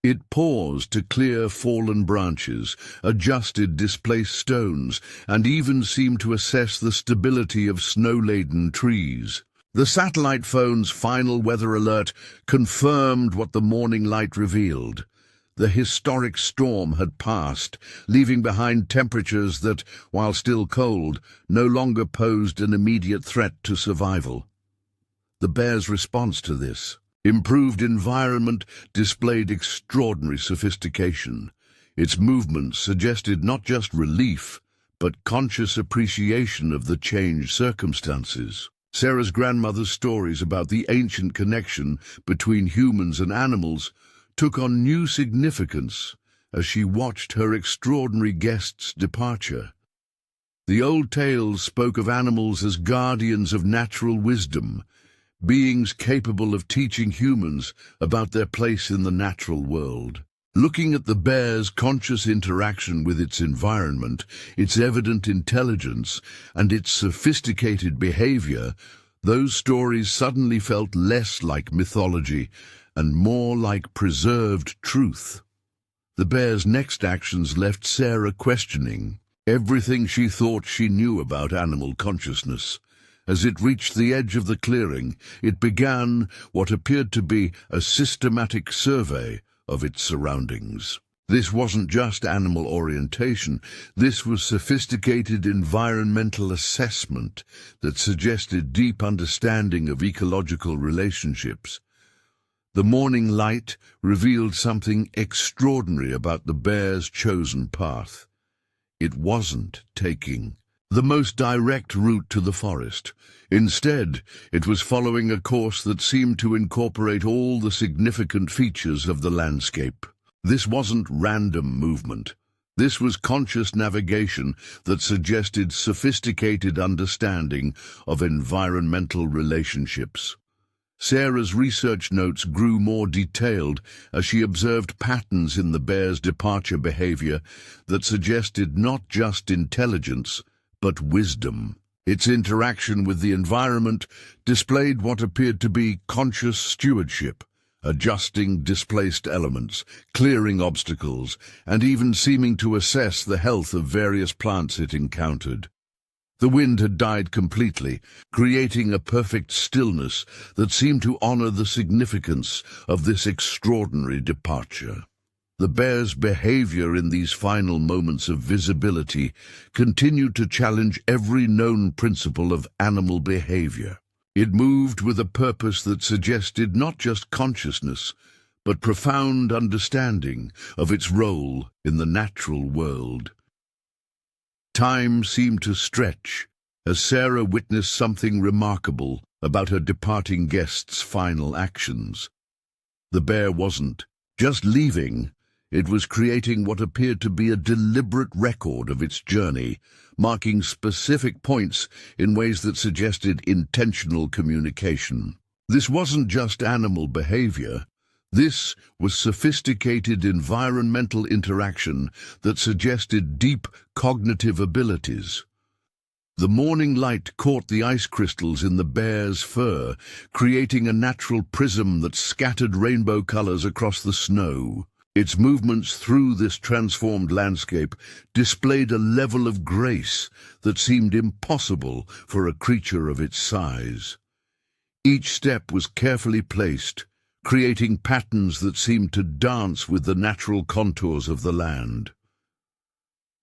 Speaker 1: It paused to clear fallen branches, adjusted displaced stones, and even seemed to assess the stability of snow-laden trees. The satellite phone's final weather alert confirmed what the morning light revealed. The historic storm had passed, leaving behind temperatures that, while still cold, no longer posed an immediate threat to survival. The bear's response to this improved environment displayed extraordinary sophistication. Its movements suggested not just relief, but conscious appreciation of the changed circumstances. Sarah's grandmother's stories about the ancient connection between humans and animals took on new significance as she watched her extraordinary guest's departure. The old tales spoke of animals as guardians of natural wisdom, beings capable of teaching humans about their place in the natural world. Looking at the bear's conscious interaction with its environment, its evident intelligence, and its sophisticated behavior, those stories suddenly felt less like mythology and more like preserved truth. The bear's next actions left Sarah questioning everything she thought she knew about animal consciousness. As it reached the edge of the clearing, it began what appeared to be a systematic survey of its surroundings. This wasn't just animal orientation, this was sophisticated environmental assessment that suggested deep understanding of ecological relationships. The morning light revealed something extraordinary about the bear's chosen path. It wasn't taking the most direct route to the forest. Instead, it was following a course that seemed to incorporate all the significant features of the landscape. This wasn't random movement. This was conscious navigation that suggested sophisticated understanding of environmental relationships. Sarah's research notes grew more detailed as she observed patterns in the bear's departure behavior that suggested not just intelligence, but wisdom. Its interaction with the environment displayed what appeared to be conscious stewardship, adjusting displaced elements, clearing obstacles, and even seeming to assess the health of various plants it encountered. The wind had died completely, creating a perfect stillness that seemed to honor the significance of this extraordinary departure. The bear's behavior in these final moments of visibility continued to challenge every known principle of animal behavior. It moved with a purpose that suggested not just consciousness, but profound understanding of its role in the natural world. Time seemed to stretch as Sarah witnessed something remarkable about her departing guest's final actions. The bear wasn't just leaving, It was creating what appeared to be a deliberate record of its journey, marking specific points in ways that suggested intentional communication. This wasn't just animal behavior. This was sophisticated environmental interaction that suggested deep cognitive abilities. The morning light caught the ice crystals in the bear's fur, creating a natural prism that scattered rainbow colors across the snow. Its movements through this transformed landscape displayed a level of grace that seemed impossible for a creature of its size. Each step was carefully placed, creating patterns that seemed to dance with the natural contours of the land.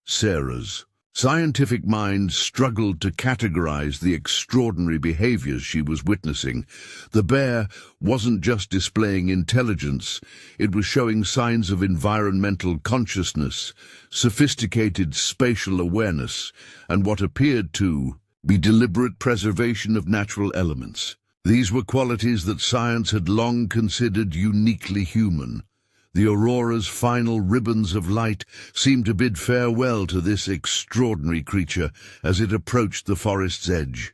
Speaker 1: Sarah's scientific mind struggled to categorize the extraordinary behaviors she was witnessing. The bear wasn't just displaying intelligence, it was showing signs of environmental consciousness, sophisticated spatial awareness, and what appeared to be deliberate preservation of natural elements. These were qualities that science had long considered uniquely human. The aurora's final ribbons of light seemed to bid farewell to this extraordinary creature as it approached the forest's edge.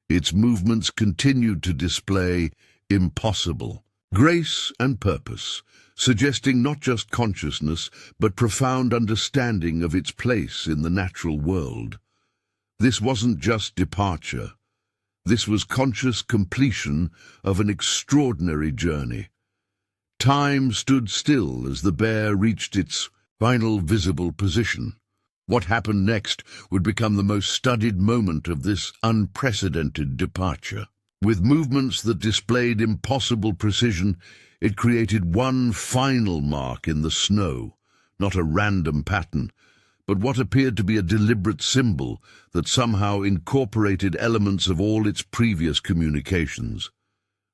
Speaker 1: Its movements continued to display impossible grace and purpose, suggesting not just consciousness but profound understanding of its place in the natural world. This wasn't just departure. This was conscious completion of an extraordinary journey. Time stood still as the bear reached its final visible position. What happened next would become the most studied moment of this unprecedented departure. With movements that displayed impossible precision, it created one final mark in the snow, not a random pattern, but what appeared to be a deliberate symbol that somehow incorporated elements of all its previous communications.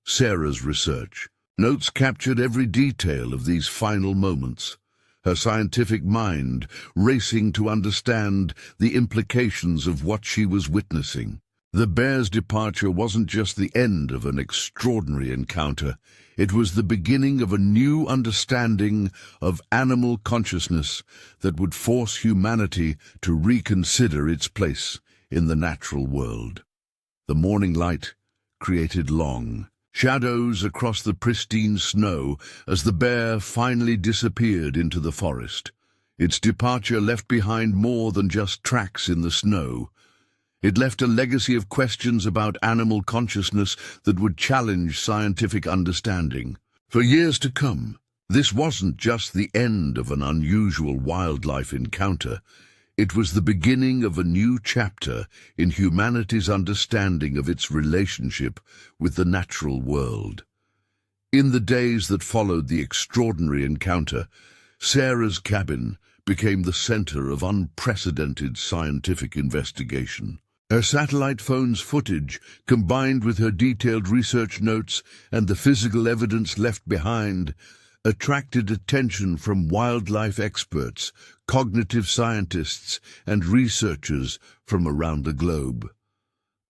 Speaker 1: Sarah's research notes captured every detail of these final moments, her scientific mind racing to understand the implications of what she was witnessing. The bear's departure wasn't just the end of an extraordinary encounter, it was the beginning of a new understanding of animal consciousness that would force humanity to reconsider its place in the natural world. The morning light created long shadows across the pristine snow as the bear finally disappeared into the forest. Its departure left behind more than just tracks in the snow. It left a legacy of questions about animal consciousness that would challenge scientific understanding. For years to come, this wasn't just the end of an unusual wildlife encounter. It was the beginning of a new chapter in humanity's understanding of its relationship with the natural world. In the days that followed the extraordinary encounter, Sarah's cabin became the center of unprecedented scientific investigation. Her satellite phone's footage, combined with her detailed research notes and the physical evidence left behind, attracted attention from wildlife experts, cognitive scientists, and researchers from around the globe.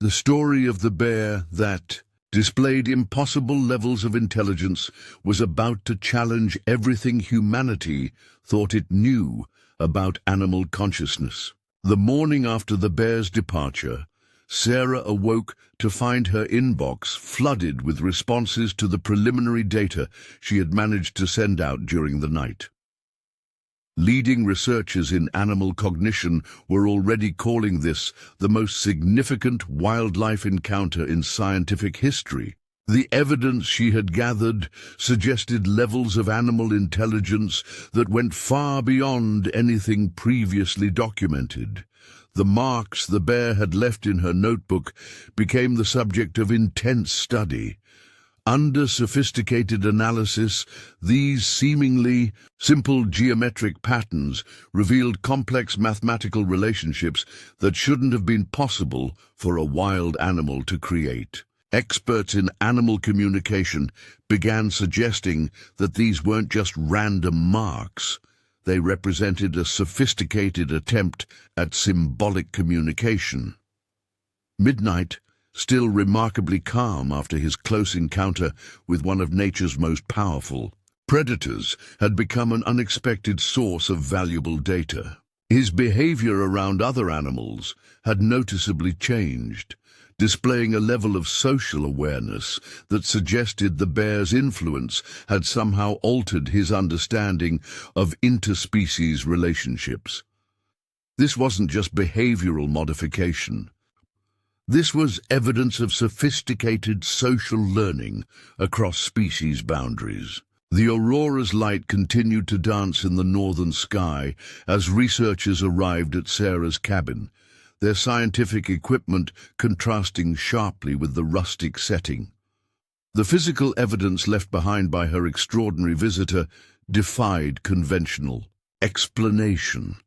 Speaker 1: The story of the bear that displayed impossible levels of intelligence was about to challenge everything humanity thought it knew about animal consciousness. The morning after the bear's departure, Sarah awoke to find her inbox flooded with responses to the preliminary data she had managed to send out during the night. Leading researchers in animal cognition were already calling this the most significant wildlife encounter in scientific history. The evidence she had gathered suggested levels of animal intelligence that went far beyond anything previously documented. The marks the bear had left in her notebook became the subject of intense study. Under sophisticated analysis, these seemingly simple geometric patterns revealed complex mathematical relationships that shouldn't have been possible for a wild animal to create. Experts in animal communication began suggesting that these weren't just random marks. They represented a sophisticated attempt at symbolic communication. Midnight, still remarkably calm after his close encounter with one of nature's most powerful Predators had become an unexpected source of valuable data. His behavior around other animals had noticeably changed, displaying a level of social awareness that suggested the bear's influence had somehow altered his understanding of interspecies relationships. This wasn't just behavioral modification. This was evidence of sophisticated social learning across species boundaries. The aurora's light continued to dance in the northern sky as researchers arrived at Sarah's cabin, their scientific equipment contrasting sharply with the rustic setting. The physical evidence left behind by her extraordinary visitor defied conventional explanation.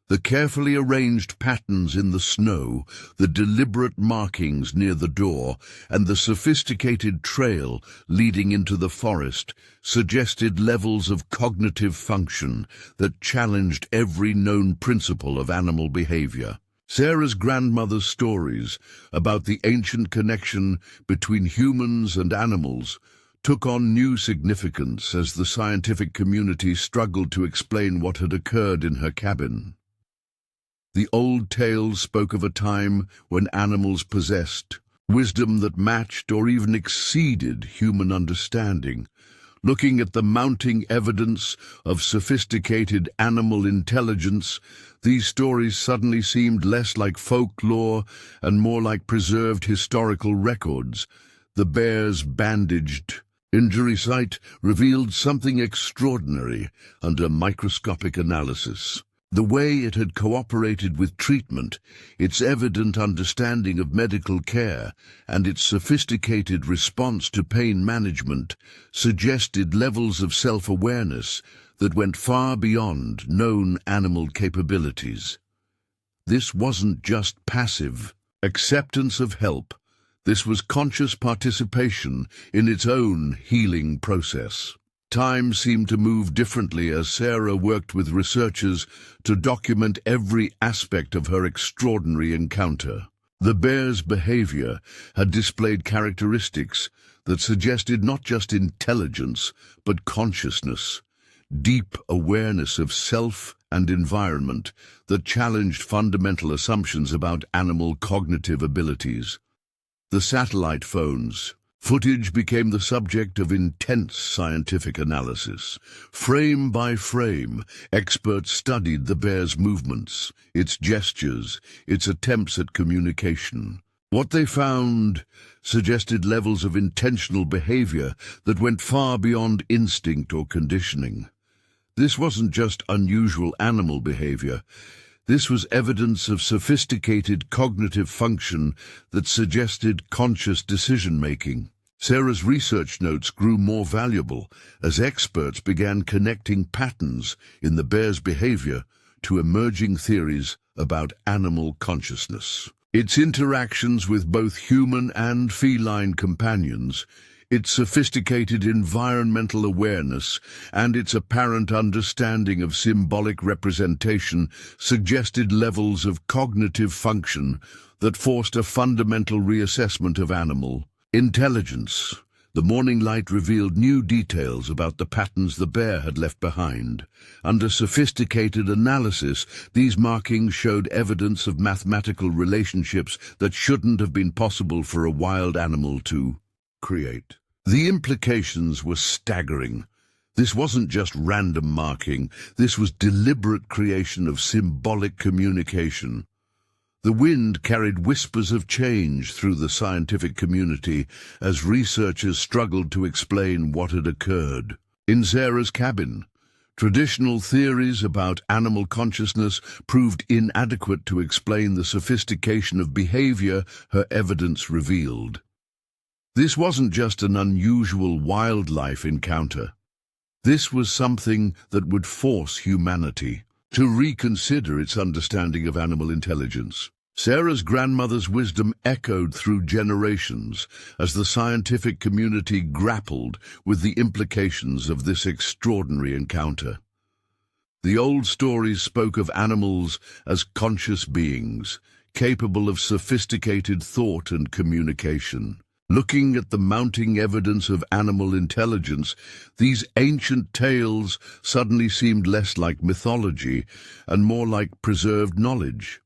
Speaker 1: The carefully arranged patterns in the snow, the deliberate markings near the door, and the sophisticated trail leading into the forest suggested levels of cognitive function that challenged every known principle of animal behavior. Sarah's grandmother's stories about the ancient connection between humans and animals took on new significance as the scientific community struggled to explain what had occurred in her cabin. The old tales spoke of a time when animals possessed wisdom that matched or even exceeded human understanding. Looking at the mounting evidence of sophisticated animal intelligence, these stories suddenly seemed less like folklore and more like preserved historical records. The bear's bandaged injury site revealed something extraordinary under microscopic analysis. The way it had cooperated with treatment, its evident understanding of medical care, and its sophisticated response to pain management suggested levels of self-awareness that went far beyond known animal capabilities. This wasn't just passive acceptance of help. This was conscious participation in its own healing process. Time seemed to move differently as Sarah worked with researchers to document every aspect of her extraordinary encounter. The bear's behavior had displayed characteristics that suggested not just intelligence, but consciousness, deep awareness of self and environment that challenged fundamental assumptions about animal cognitive abilities. The satellite phones footage became the subject of intense scientific analysis. Frame by frame, experts studied the bear's movements, its gestures, its attempts at communication. What they found suggested levels of intentional behavior that went far beyond instinct or conditioning. This wasn't just unusual animal behavior. This was evidence of sophisticated cognitive function that suggested conscious decision-making. Sarah's research notes grew more valuable as experts began connecting patterns in the bear's behavior to emerging theories about animal consciousness. Its interactions with both human and feline companions, its sophisticated environmental awareness, and its apparent understanding of symbolic representation suggested levels of cognitive function that forced a fundamental reassessment of animal intelligence. The morning light revealed new details about the patterns the bear had left behind. Under sophisticated analysis, these markings showed evidence of mathematical relationships that shouldn't have been possible for a wild animal to create. The implications were staggering. This wasn't just random marking, this was deliberate creation of symbolic communication. The wind carried whispers of change through the scientific community as researchers struggled to explain what had occurred. In Sarah's cabin, traditional theories about animal consciousness proved inadequate to explain the sophistication of behavior her evidence revealed. This wasn't just an unusual wildlife encounter. This was something that would force humanity to reconsider its understanding of animal intelligence. Sarah's grandmother's wisdom echoed through generations as the scientific community grappled with the implications of this extraordinary encounter. The old stories spoke of animals as conscious beings, capable of sophisticated thought and communication. Looking at the mounting evidence of animal intelligence, these ancient tales suddenly seemed less like mythology and more like preserved knowledge.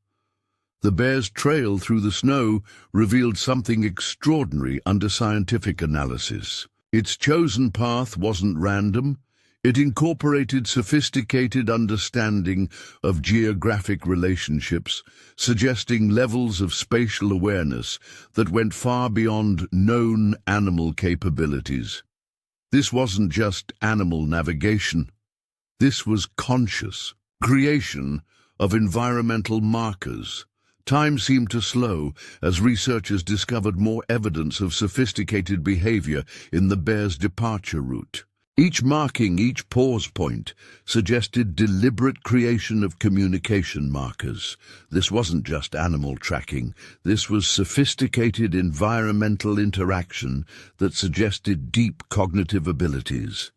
Speaker 1: The bear's trail through the snow revealed something extraordinary under scientific analysis. Its chosen path wasn't random. It incorporated sophisticated understanding of geographic relationships, suggesting levels of spatial awareness that went far beyond known animal capabilities. This wasn't just animal navigation. This was conscious creation of environmental markers. Time seemed to slow as researchers discovered more evidence of sophisticated behavior in the bear's departure route. Each marking, each pause point, suggested deliberate creation of communication markers. This wasn't just animal tracking. This was sophisticated environmental interaction that suggested deep cognitive abilities.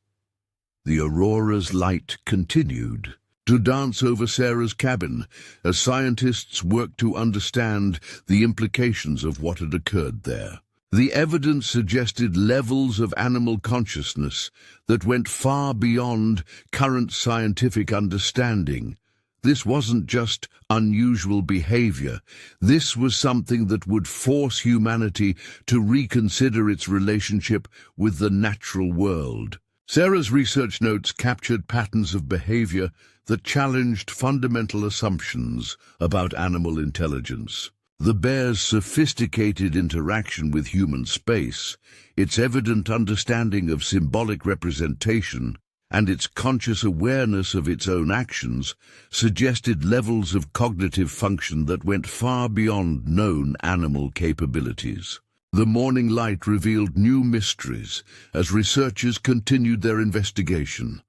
Speaker 1: The aurora's light continued to dance over Sarah's cabin as scientists worked to understand the implications of what had occurred there. The evidence suggested levels of animal consciousness that went far beyond current scientific understanding. This wasn't just unusual behavior. This was something that would force humanity to reconsider its relationship with the natural world. Sarah's research notes captured patterns of behavior that challenged fundamental assumptions about animal intelligence. The bear's sophisticated interaction with human space, its evident understanding of symbolic representation, and its conscious awareness of its own actions suggested levels of cognitive function that went far beyond known animal capabilities. The morning light revealed new mysteries as researchers continued their investigation.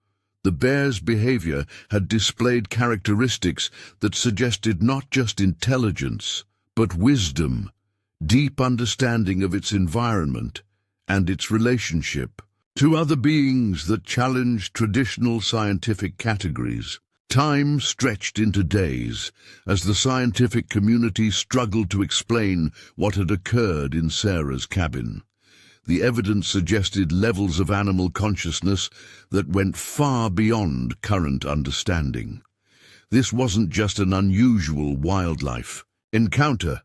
Speaker 1: The bear's behavior had displayed characteristics that suggested not just intelligence, but wisdom, deep understanding of its environment and its relationship to other beings that challenged traditional scientific categories. Time stretched into days as the scientific community struggled to explain what had occurred in Sarah's cabin. The evidence suggested levels of animal consciousness that went far beyond current understanding. This wasn't just an unusual wildlife encounter.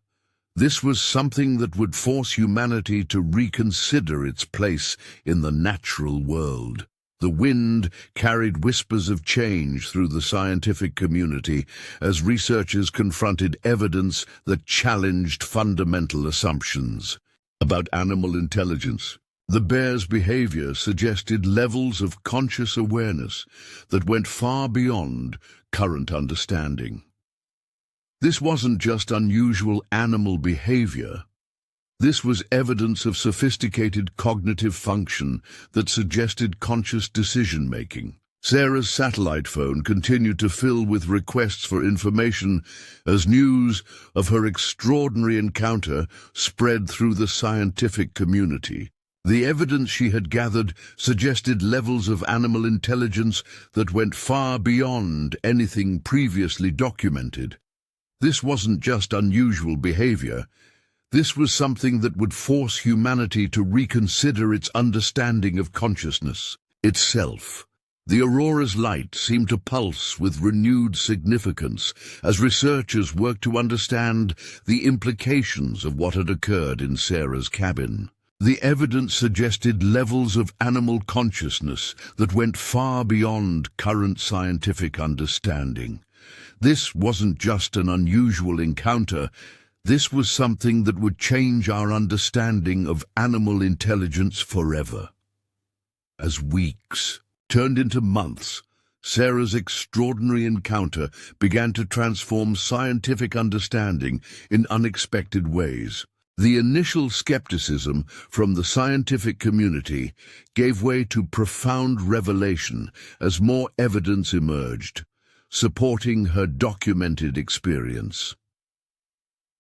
Speaker 1: This was something that would force humanity to reconsider its place in the natural world. The wind carried whispers of change through the scientific community as researchers confronted evidence that challenged fundamental assumptions about animal intelligence. The bear's behavior suggested levels of conscious awareness that went far beyond current understanding. This wasn't just unusual animal behavior. This was evidence of sophisticated cognitive function that suggested conscious decision-making. Sarah's satellite phone continued to fill with requests for information as news of her extraordinary encounter spread through the scientific community. The evidence she had gathered suggested levels of animal intelligence that went far beyond anything previously documented. This wasn't just unusual behavior. This was something that would force humanity to reconsider its understanding of consciousness itself. The aurora's light seemed to pulse with renewed significance as researchers worked to understand the implications of what had occurred in Sarah's cabin. The evidence suggested levels of animal consciousness that went far beyond current scientific understanding. This wasn't just an unusual encounter. This was something that would change our understanding of animal intelligence forever. As weeks turned into months, Sarah's extraordinary encounter began to transform scientific understanding in unexpected ways. The initial skepticism from the scientific community gave way to profound revelation as more evidence emerged, supporting her documented experience.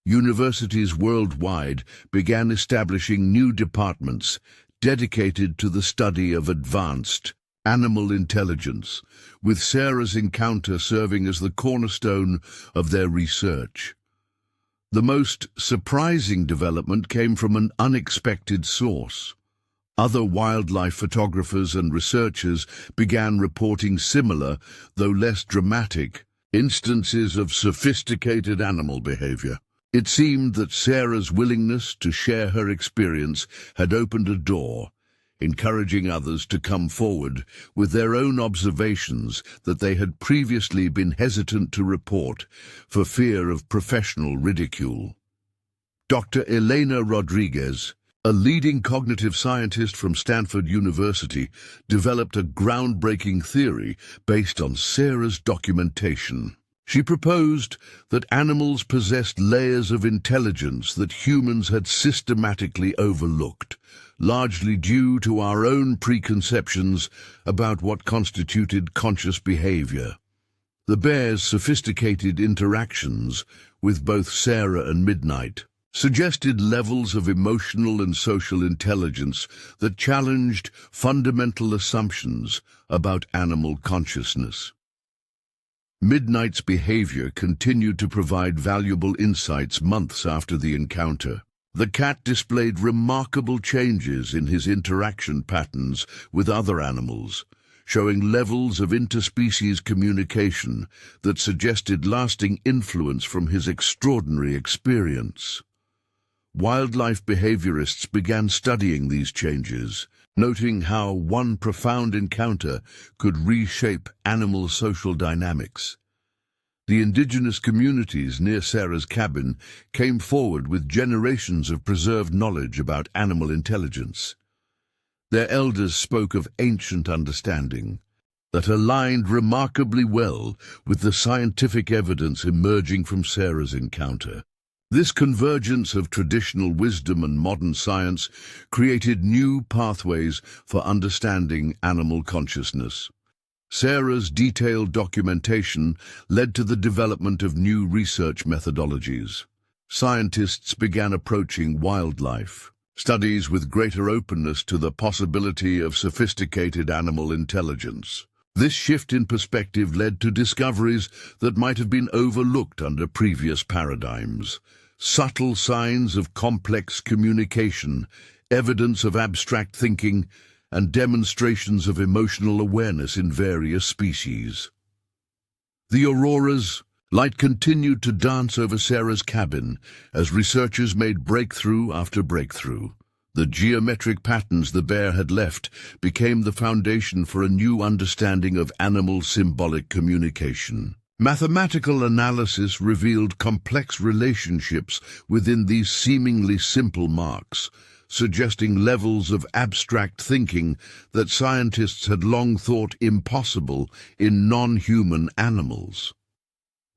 Speaker 1: Universities worldwide began establishing new departments dedicated to the study of advanced animal intelligence, with Sarah's encounter serving as the cornerstone of their research. The most surprising development came from an unexpected source. Other wildlife photographers and researchers began reporting similar, though less dramatic, instances of sophisticated animal behavior. It seemed that Sarah's willingness to share her experience had opened a door, encouraging others to come forward with their own observations that they had previously been hesitant to report for fear of professional ridicule. Dr. Elena Rodriguez, a leading cognitive scientist from Stanford University, developed a groundbreaking theory based on Sarah's documentation. She proposed that animals possessed layers of intelligence that humans had systematically overlooked, largely due to our own preconceptions about what constituted conscious behavior. The bear's sophisticated interactions with both Sarah and Midnight suggested levels of emotional and social intelligence that challenged fundamental assumptions about animal consciousness. Midnight's behavior continued to provide valuable insights months after the encounter. The cat displayed remarkable changes in his interaction patterns with other animals, showing levels of interspecies communication that suggested lasting influence from his extraordinary experience. Wildlife behaviorists began studying these changes, noting how one profound encounter could reshape animal social dynamics. The indigenous communities near Sarah's cabin came forward with generations of preserved knowledge about animal intelligence. Their elders spoke of ancient understanding that aligned remarkably well with the scientific evidence emerging from Sarah's encounter. This convergence of traditional wisdom and modern science created new pathways for understanding animal consciousness. Sarah's detailed documentation led to the development of new research methodologies. Scientists began approaching wildlife studies with greater openness to the possibility of sophisticated animal intelligence. This shift in perspective led to discoveries that might have been overlooked under previous paradigms. Subtle signs of complex communication, evidence of abstract thinking, and demonstrations of emotional awareness in various species. The aurora's light continued to dance over Sarah's cabin as researchers made breakthrough after breakthrough. The geometric patterns the bear had left became the foundation for a new understanding of animal symbolic communication. Mathematical analysis revealed complex relationships within these seemingly simple marks, suggesting levels of abstract thinking that scientists had long thought impossible in non-human animals.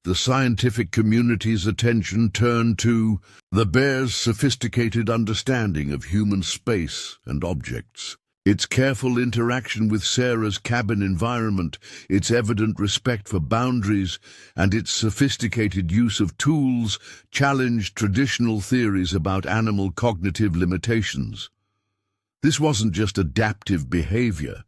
Speaker 1: The scientific community's attention turned to the bear's sophisticated understanding of human space and objects. Its careful interaction with Sarah's cabin environment, its evident respect for boundaries, and its sophisticated use of tools challenged traditional theories about animal cognitive limitations. This wasn't just adaptive behavior.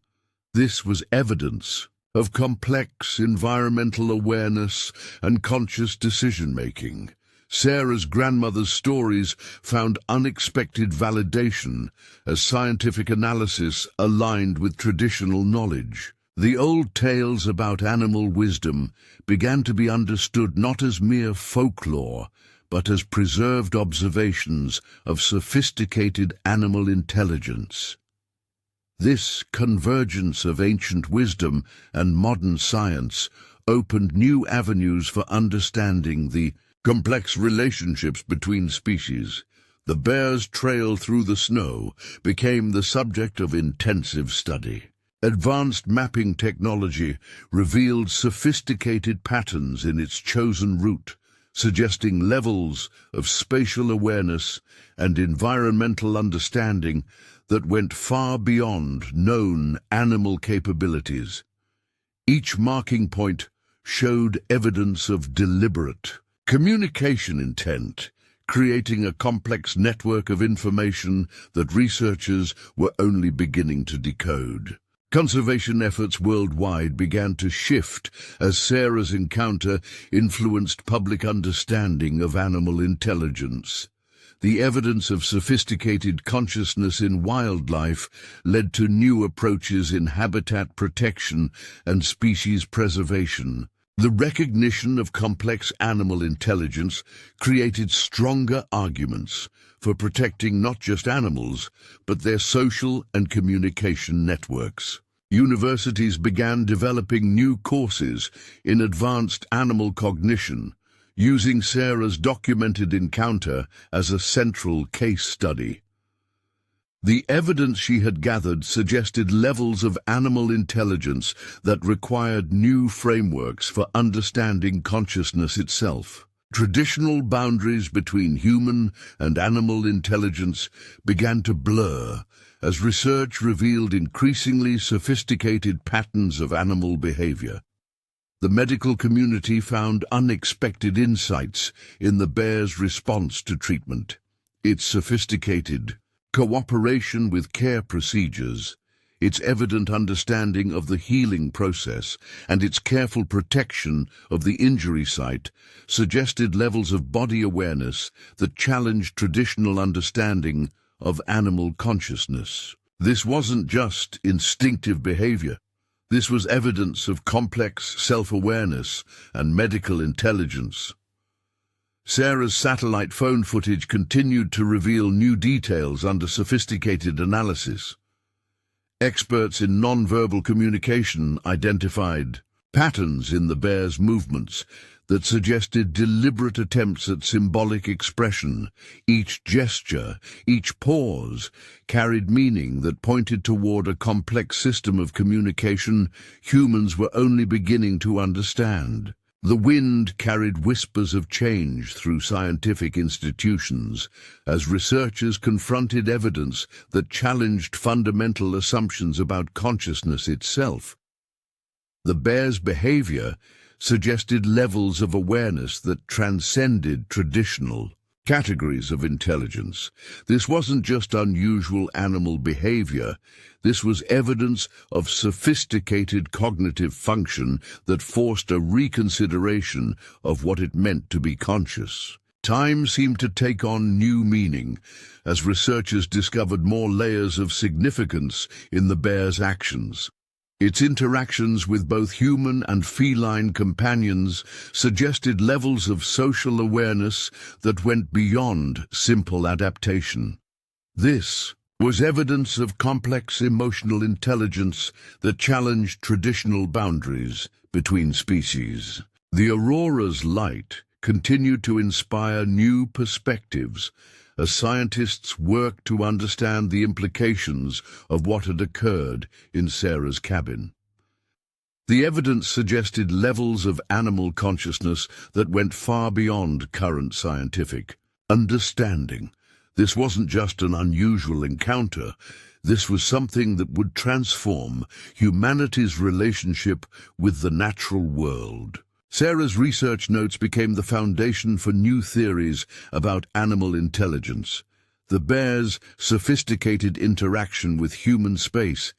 Speaker 1: This was evidence of complex environmental awareness and conscious decision-making. Sarah's grandmother's stories found unexpected validation as scientific analysis aligned with traditional knowledge. The old tales about animal wisdom began to be understood not as mere folklore, but as preserved observations of sophisticated animal intelligence. This convergence of ancient wisdom and modern science opened new avenues for understanding the complex relationships between species. The bear's trail through the snow became the subject of intensive study. Advanced mapping technology revealed sophisticated patterns in its chosen route, suggesting levels of spatial awareness and environmental understanding that went far beyond known animal capabilities. Each marking point showed evidence of deliberate communication intent, creating a complex network of information that researchers were only beginning to decode. Conservation efforts worldwide began to shift as Sarah's encounter influenced public understanding of animal intelligence. The evidence of sophisticated consciousness in wildlife led to new approaches in habitat protection and species preservation. The recognition of complex animal intelligence created stronger arguments for protecting not just animals, but their social and communication networks. Universities began developing new courses in advanced animal cognition, using Sarah's documented encounter as a central case study. The evidence she had gathered suggested levels of animal intelligence that required new frameworks for understanding consciousness itself. Traditional boundaries between human and animal intelligence began to blur as research revealed increasingly sophisticated patterns of animal behavior. The medical community found unexpected insights in the bear's response to treatment. Its sophisticated cooperation with care procedures, its evident understanding of the healing process, and its careful protection of the injury site suggested levels of body awareness that challenged traditional understanding of animal consciousness. This wasn't just instinctive behavior. This was evidence of complex self-awareness and medical intelligence. Sarah's satellite phone footage continued to reveal new details under sophisticated analysis. Experts in nonverbal communication identified patterns in the bear's movements that suggested deliberate attempts at symbolic expression. Each gesture, each pause, carried meaning that pointed toward a complex system of communication humans were only beginning to understand. The wind carried whispers of change through scientific institutions as researchers confronted evidence that challenged fundamental assumptions about consciousness itself. The bear's behavior suggested levels of awareness that transcended traditional categories of intelligence. This wasn't just unusual animal behavior. This was evidence of sophisticated cognitive function that forced a reconsideration of what it meant to be conscious. Time seemed to take on new meaning as researchers discovered more layers of significance in the bear's actions. Its interactions with both human and feline companions suggested levels of social awareness that went beyond simple adaptation. This was evidence of complex emotional intelligence that challenged traditional boundaries between species. The aurora's light continued to inspire new perspectives as scientists worked to understand the implications of what had occurred in Sarah's cabin. The evidence suggested levels of animal consciousness that went far beyond current scientific understanding. This wasn't just an unusual encounter. This was something that would transform humanity's relationship with the natural world. Sarah's research notes became the foundation for new theories about animal intelligence. The bear's sophisticated interaction with human space,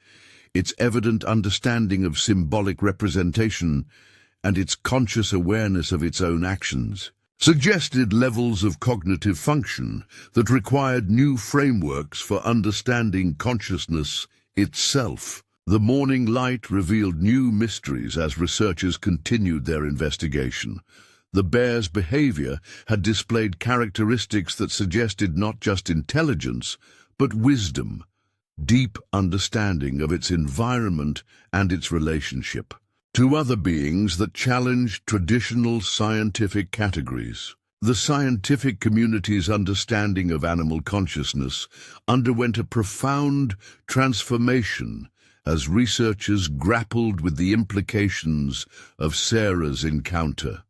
Speaker 1: its evident understanding of symbolic representation, and its conscious awareness of its own actions, suggested levels of cognitive function that required new frameworks for understanding consciousness itself. The morning light revealed new mysteries as researchers continued their investigation. The bear's behavior had displayed characteristics that suggested not just intelligence, but wisdom, deep understanding of its environment and its relationship to other beings that challenged traditional scientific categories. The scientific community's understanding of animal consciousness underwent a profound transformation as researchers grappled with the implications of Sarah's encounter.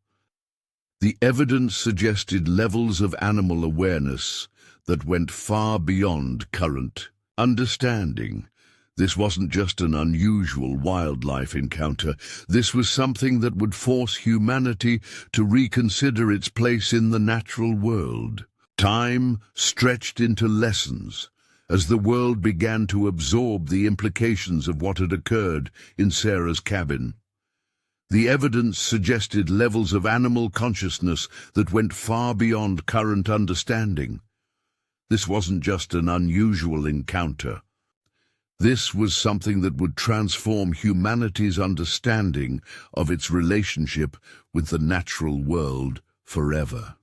Speaker 1: The evidence suggested levels of animal awareness that went far beyond current understanding. This wasn't just an unusual wildlife encounter. This was something that would force humanity to reconsider its place in the natural world. Time stretched into lessons as the world began to absorb the implications of what had occurred in Sarah's cabin. The evidence suggested levels of animal consciousness that went far beyond current understanding. This wasn't just an unusual encounter. This was something that would transform humanity's understanding of its relationship with the natural world forever.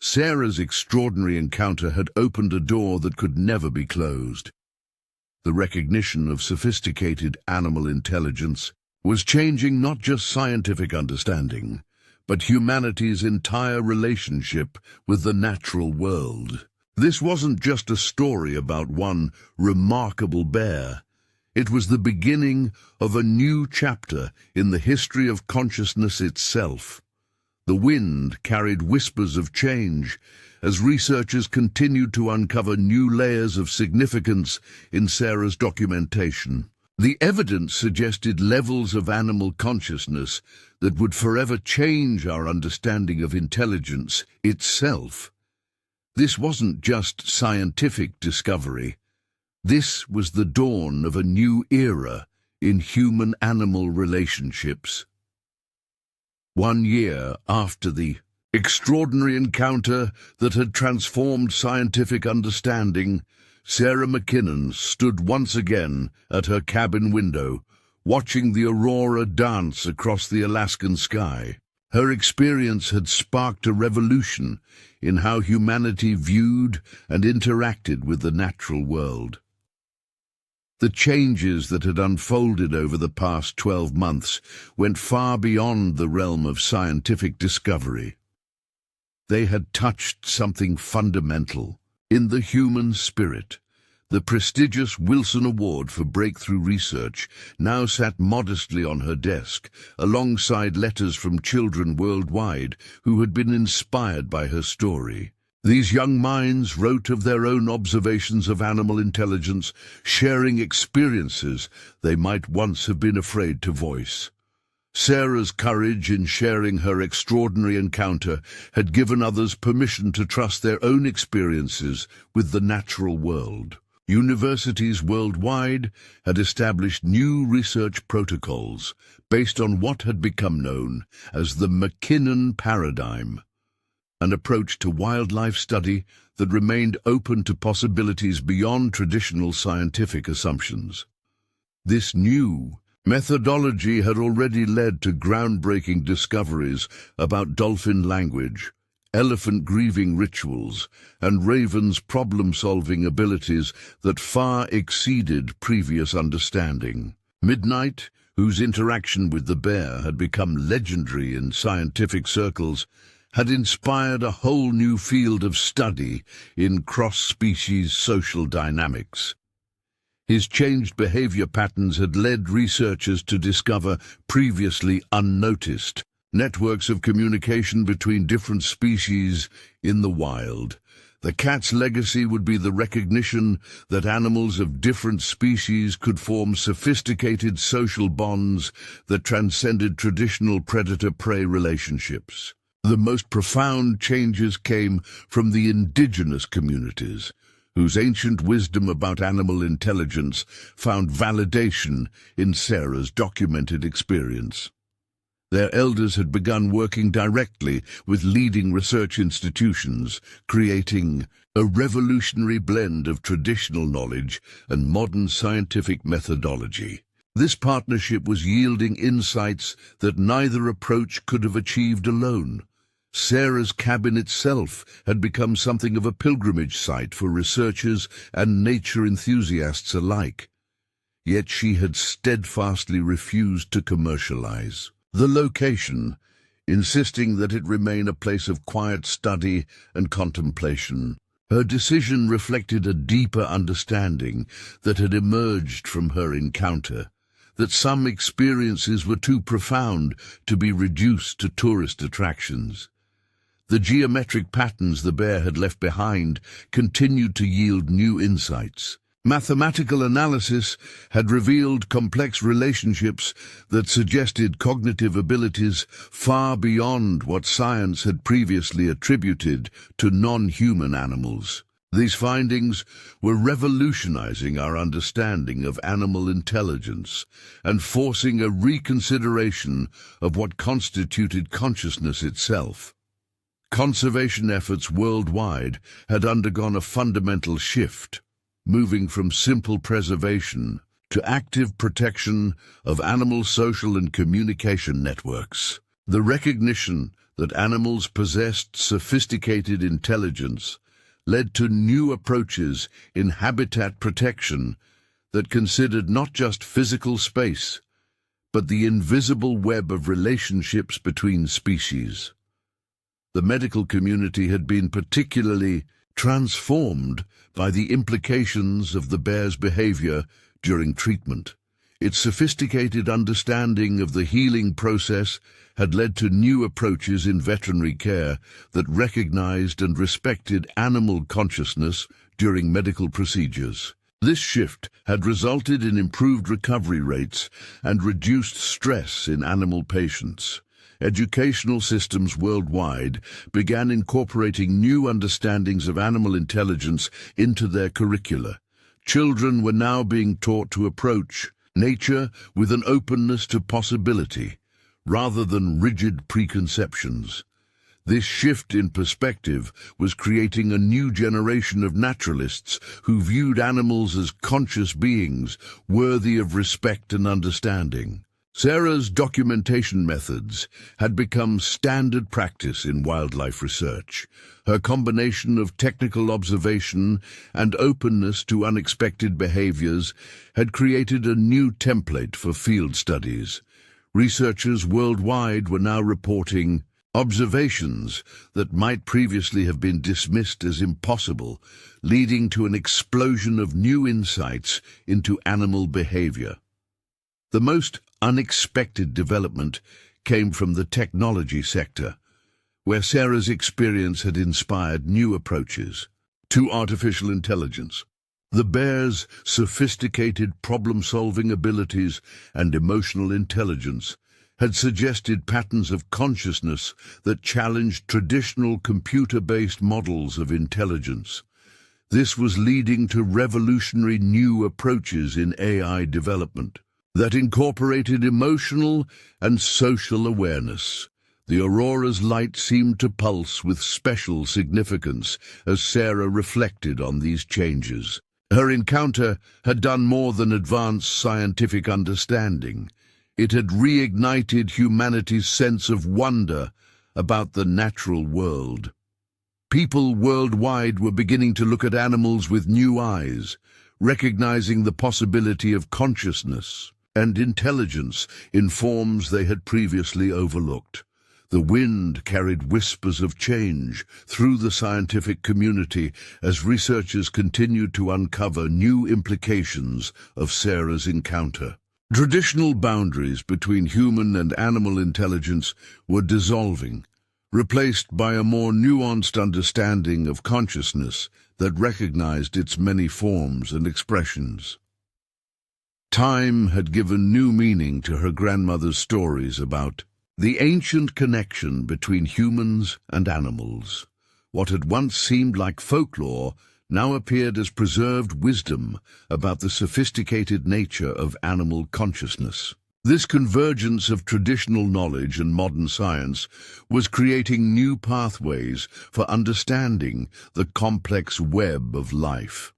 Speaker 1: Sarah's extraordinary encounter had opened a door that could never be closed. The recognition of sophisticated animal intelligence was changing not just scientific understanding, but humanity's entire relationship with the natural world. This wasn't just a story about one remarkable bear. It was the beginning of a new chapter in the history of consciousness itself. The wind carried whispers of change as researchers continued to uncover new layers of significance in Sarah's documentation. The evidence suggested levels of animal consciousness that would forever change our understanding of intelligence itself. This wasn't just scientific discovery. This was the dawn of a new era in human-animal relationships. 1 year after the extraordinary encounter that had transformed scientific understanding, Sarah McKinnon stood once again at her cabin window, watching the aurora dance across the Alaskan sky. Her experience had sparked a revolution in how humanity viewed and interacted with the natural world. The changes that had unfolded over the past 12 months went far beyond the realm of scientific discovery. They had touched something fundamental in the human spirit. The prestigious Wilson Award for Breakthrough Research now sat modestly on her desk, alongside letters from children worldwide who had been inspired by her story. These young minds wrote of their own observations of animal intelligence, sharing experiences they might once have been afraid to voice. Sarah's courage in sharing her extraordinary encounter had given others permission to trust their own experiences with the natural world. Universities worldwide had established new research protocols based on what had become known as the McKinnon paradigm, an approach to wildlife study that remained open to possibilities beyond traditional scientific assumptions. This new methodology had already led to groundbreaking discoveries about dolphin language, elephant grieving rituals, and ravens' problem-solving abilities that far exceeded previous understanding. Midnight, whose interaction with the bear had become legendary in scientific circles, had inspired a whole new field of study in cross-species social dynamics. His changed behavior patterns had led researchers to discover previously unnoticed networks of communication between different species in the wild. The cat's legacy would be the recognition that animals of different species could form sophisticated social bonds that transcended traditional predator-prey relationships. The most profound changes came from the indigenous communities, whose ancient wisdom about animal intelligence found validation in Sarah's documented experience. Their elders had begun working directly with leading research institutions, creating a revolutionary blend of traditional knowledge and modern scientific methodology. This partnership was yielding insights that neither approach could have achieved alone. Sarah's cabin itself had become something of a pilgrimage site for researchers and nature enthusiasts alike. Yet she had steadfastly refused to commercialize the location, insisting that it remain a place of quiet study and contemplation. Her decision reflected a deeper understanding that had emerged from her encounter, that some experiences were too profound to be reduced to tourist attractions. The geometric patterns the bear had left behind continued to yield new insights. Mathematical analysis had revealed complex relationships that suggested cognitive abilities far beyond what science had previously attributed to non-human animals. These findings were revolutionizing our understanding of animal intelligence and forcing a reconsideration of what constituted consciousness itself. Conservation efforts worldwide had undergone a fundamental shift, moving from simple preservation to active protection of animal social and communication networks. The recognition that animals possessed sophisticated intelligence led to new approaches in habitat protection that considered not just physical space, but the invisible web of relationships between species. The medical community had been particularly transformed by the implications of the bear's behavior during treatment. Its sophisticated understanding of the healing process had led to new approaches in veterinary care that recognized and respected animal consciousness during medical procedures. This shift had resulted in improved recovery rates and reduced stress in animal patients. Educational systems worldwide began incorporating new understandings of animal intelligence into their curricula. Children were now being taught to approach nature with an openness to possibility, rather than rigid preconceptions. This shift in perspective was creating a new generation of naturalists who viewed animals as conscious beings, worthy of respect and understanding. Sarah's documentation methods had become standard practice in wildlife research. Her combination of technical observation and openness to unexpected behaviors had created a new template for field studies. Researchers worldwide were now reporting observations that might previously have been dismissed as impossible, leading to an explosion of new insights into animal behavior. The most unexpected development came from the technology sector, where Sarah's experience had inspired new approaches to artificial intelligence. The bear's sophisticated problem-solving abilities and emotional intelligence had suggested patterns of consciousness that challenged traditional computer-based models of intelligence. This was leading to revolutionary new approaches in AI development that incorporated emotional and social awareness. The aurora's light seemed to pulse with special significance as Sarah reflected on these changes. Her encounter had done more than advance scientific understanding. It had reignited humanity's sense of wonder about the natural world. People worldwide were beginning to look at animals with new eyes, recognizing the possibility of consciousness and intelligence in forms they had previously overlooked. The wind carried whispers of change through the scientific community as researchers continued to uncover new implications of Sarah's encounter. Traditional boundaries between human and animal intelligence were dissolving, replaced by a more nuanced understanding of consciousness that recognized its many forms and expressions. Time had given new meaning to her grandmother's stories about the ancient connection between humans and animals. What had once seemed like folklore now appeared as preserved wisdom about the sophisticated nature of animal consciousness. This convergence of traditional knowledge and modern science was creating new pathways for understanding the complex web of life.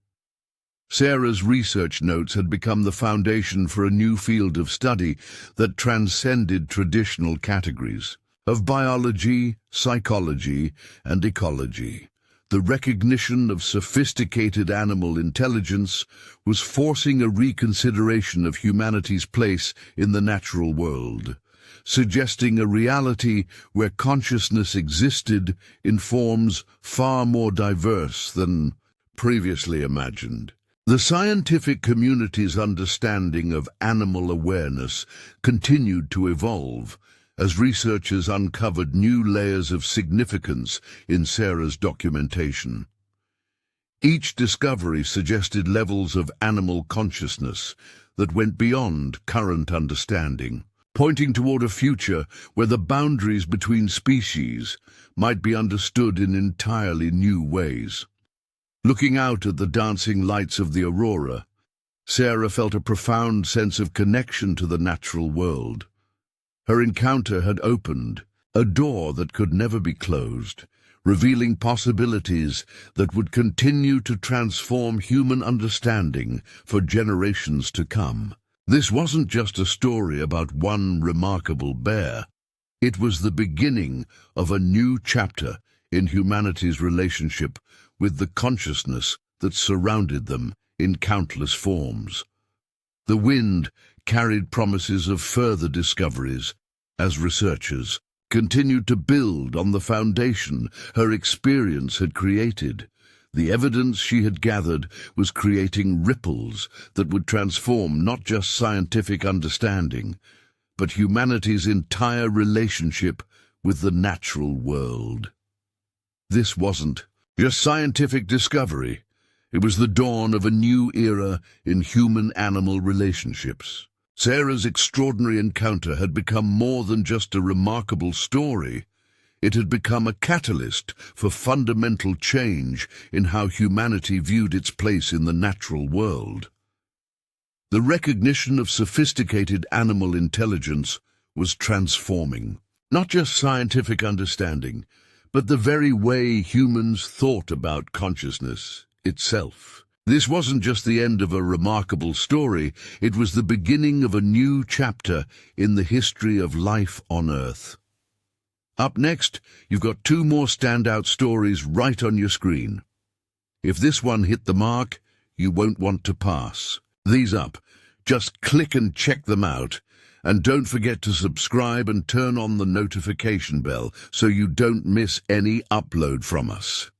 Speaker 1: Sarah's research notes had become the foundation for a new field of study that transcended traditional categories of biology, psychology, and ecology. The recognition of sophisticated animal intelligence was forcing a reconsideration of humanity's place in the natural world, suggesting a reality where consciousness existed in forms far more diverse than previously imagined. The scientific community's understanding of animal awareness continued to evolve as researchers uncovered new layers of significance in Sarah's documentation. Each discovery suggested levels of animal consciousness that went beyond current understanding, pointing toward a future where the boundaries between species might be understood in entirely new ways. Looking out at the dancing lights of the aurora, Sarah felt a profound sense of connection to the natural world. Her encounter had opened a door that could never be closed, revealing possibilities that would continue to transform human understanding for generations to come. This wasn't just a story about one remarkable bear. It was the beginning of a new chapter in humanity's relationship with the consciousness that surrounded them in countless forms. The wind carried promises of further discoveries as researchers continued to build on the foundation her experience had created. The evidence she had gathered was creating ripples that would transform not just scientific understanding, but humanity's entire relationship with the natural world. This wasn't just scientific discovery. It was the dawn of a new era in human-animal relationships. Sarah's extraordinary encounter had become more than just a remarkable story. It had become a catalyst for fundamental change in how humanity viewed its place in the natural world. The recognition of sophisticated animal intelligence was transforming not just scientific understanding, but the very way humans thought about consciousness itself. This wasn't just the end of a remarkable story, it was the beginning of a new chapter in the history of life on Earth. Up next, you've got two more standout stories right on your screen. If this one hit the mark, you won't want to pass these up. Just click and check them out. And don't forget to subscribe and turn on the notification bell so you don't miss any upload from us.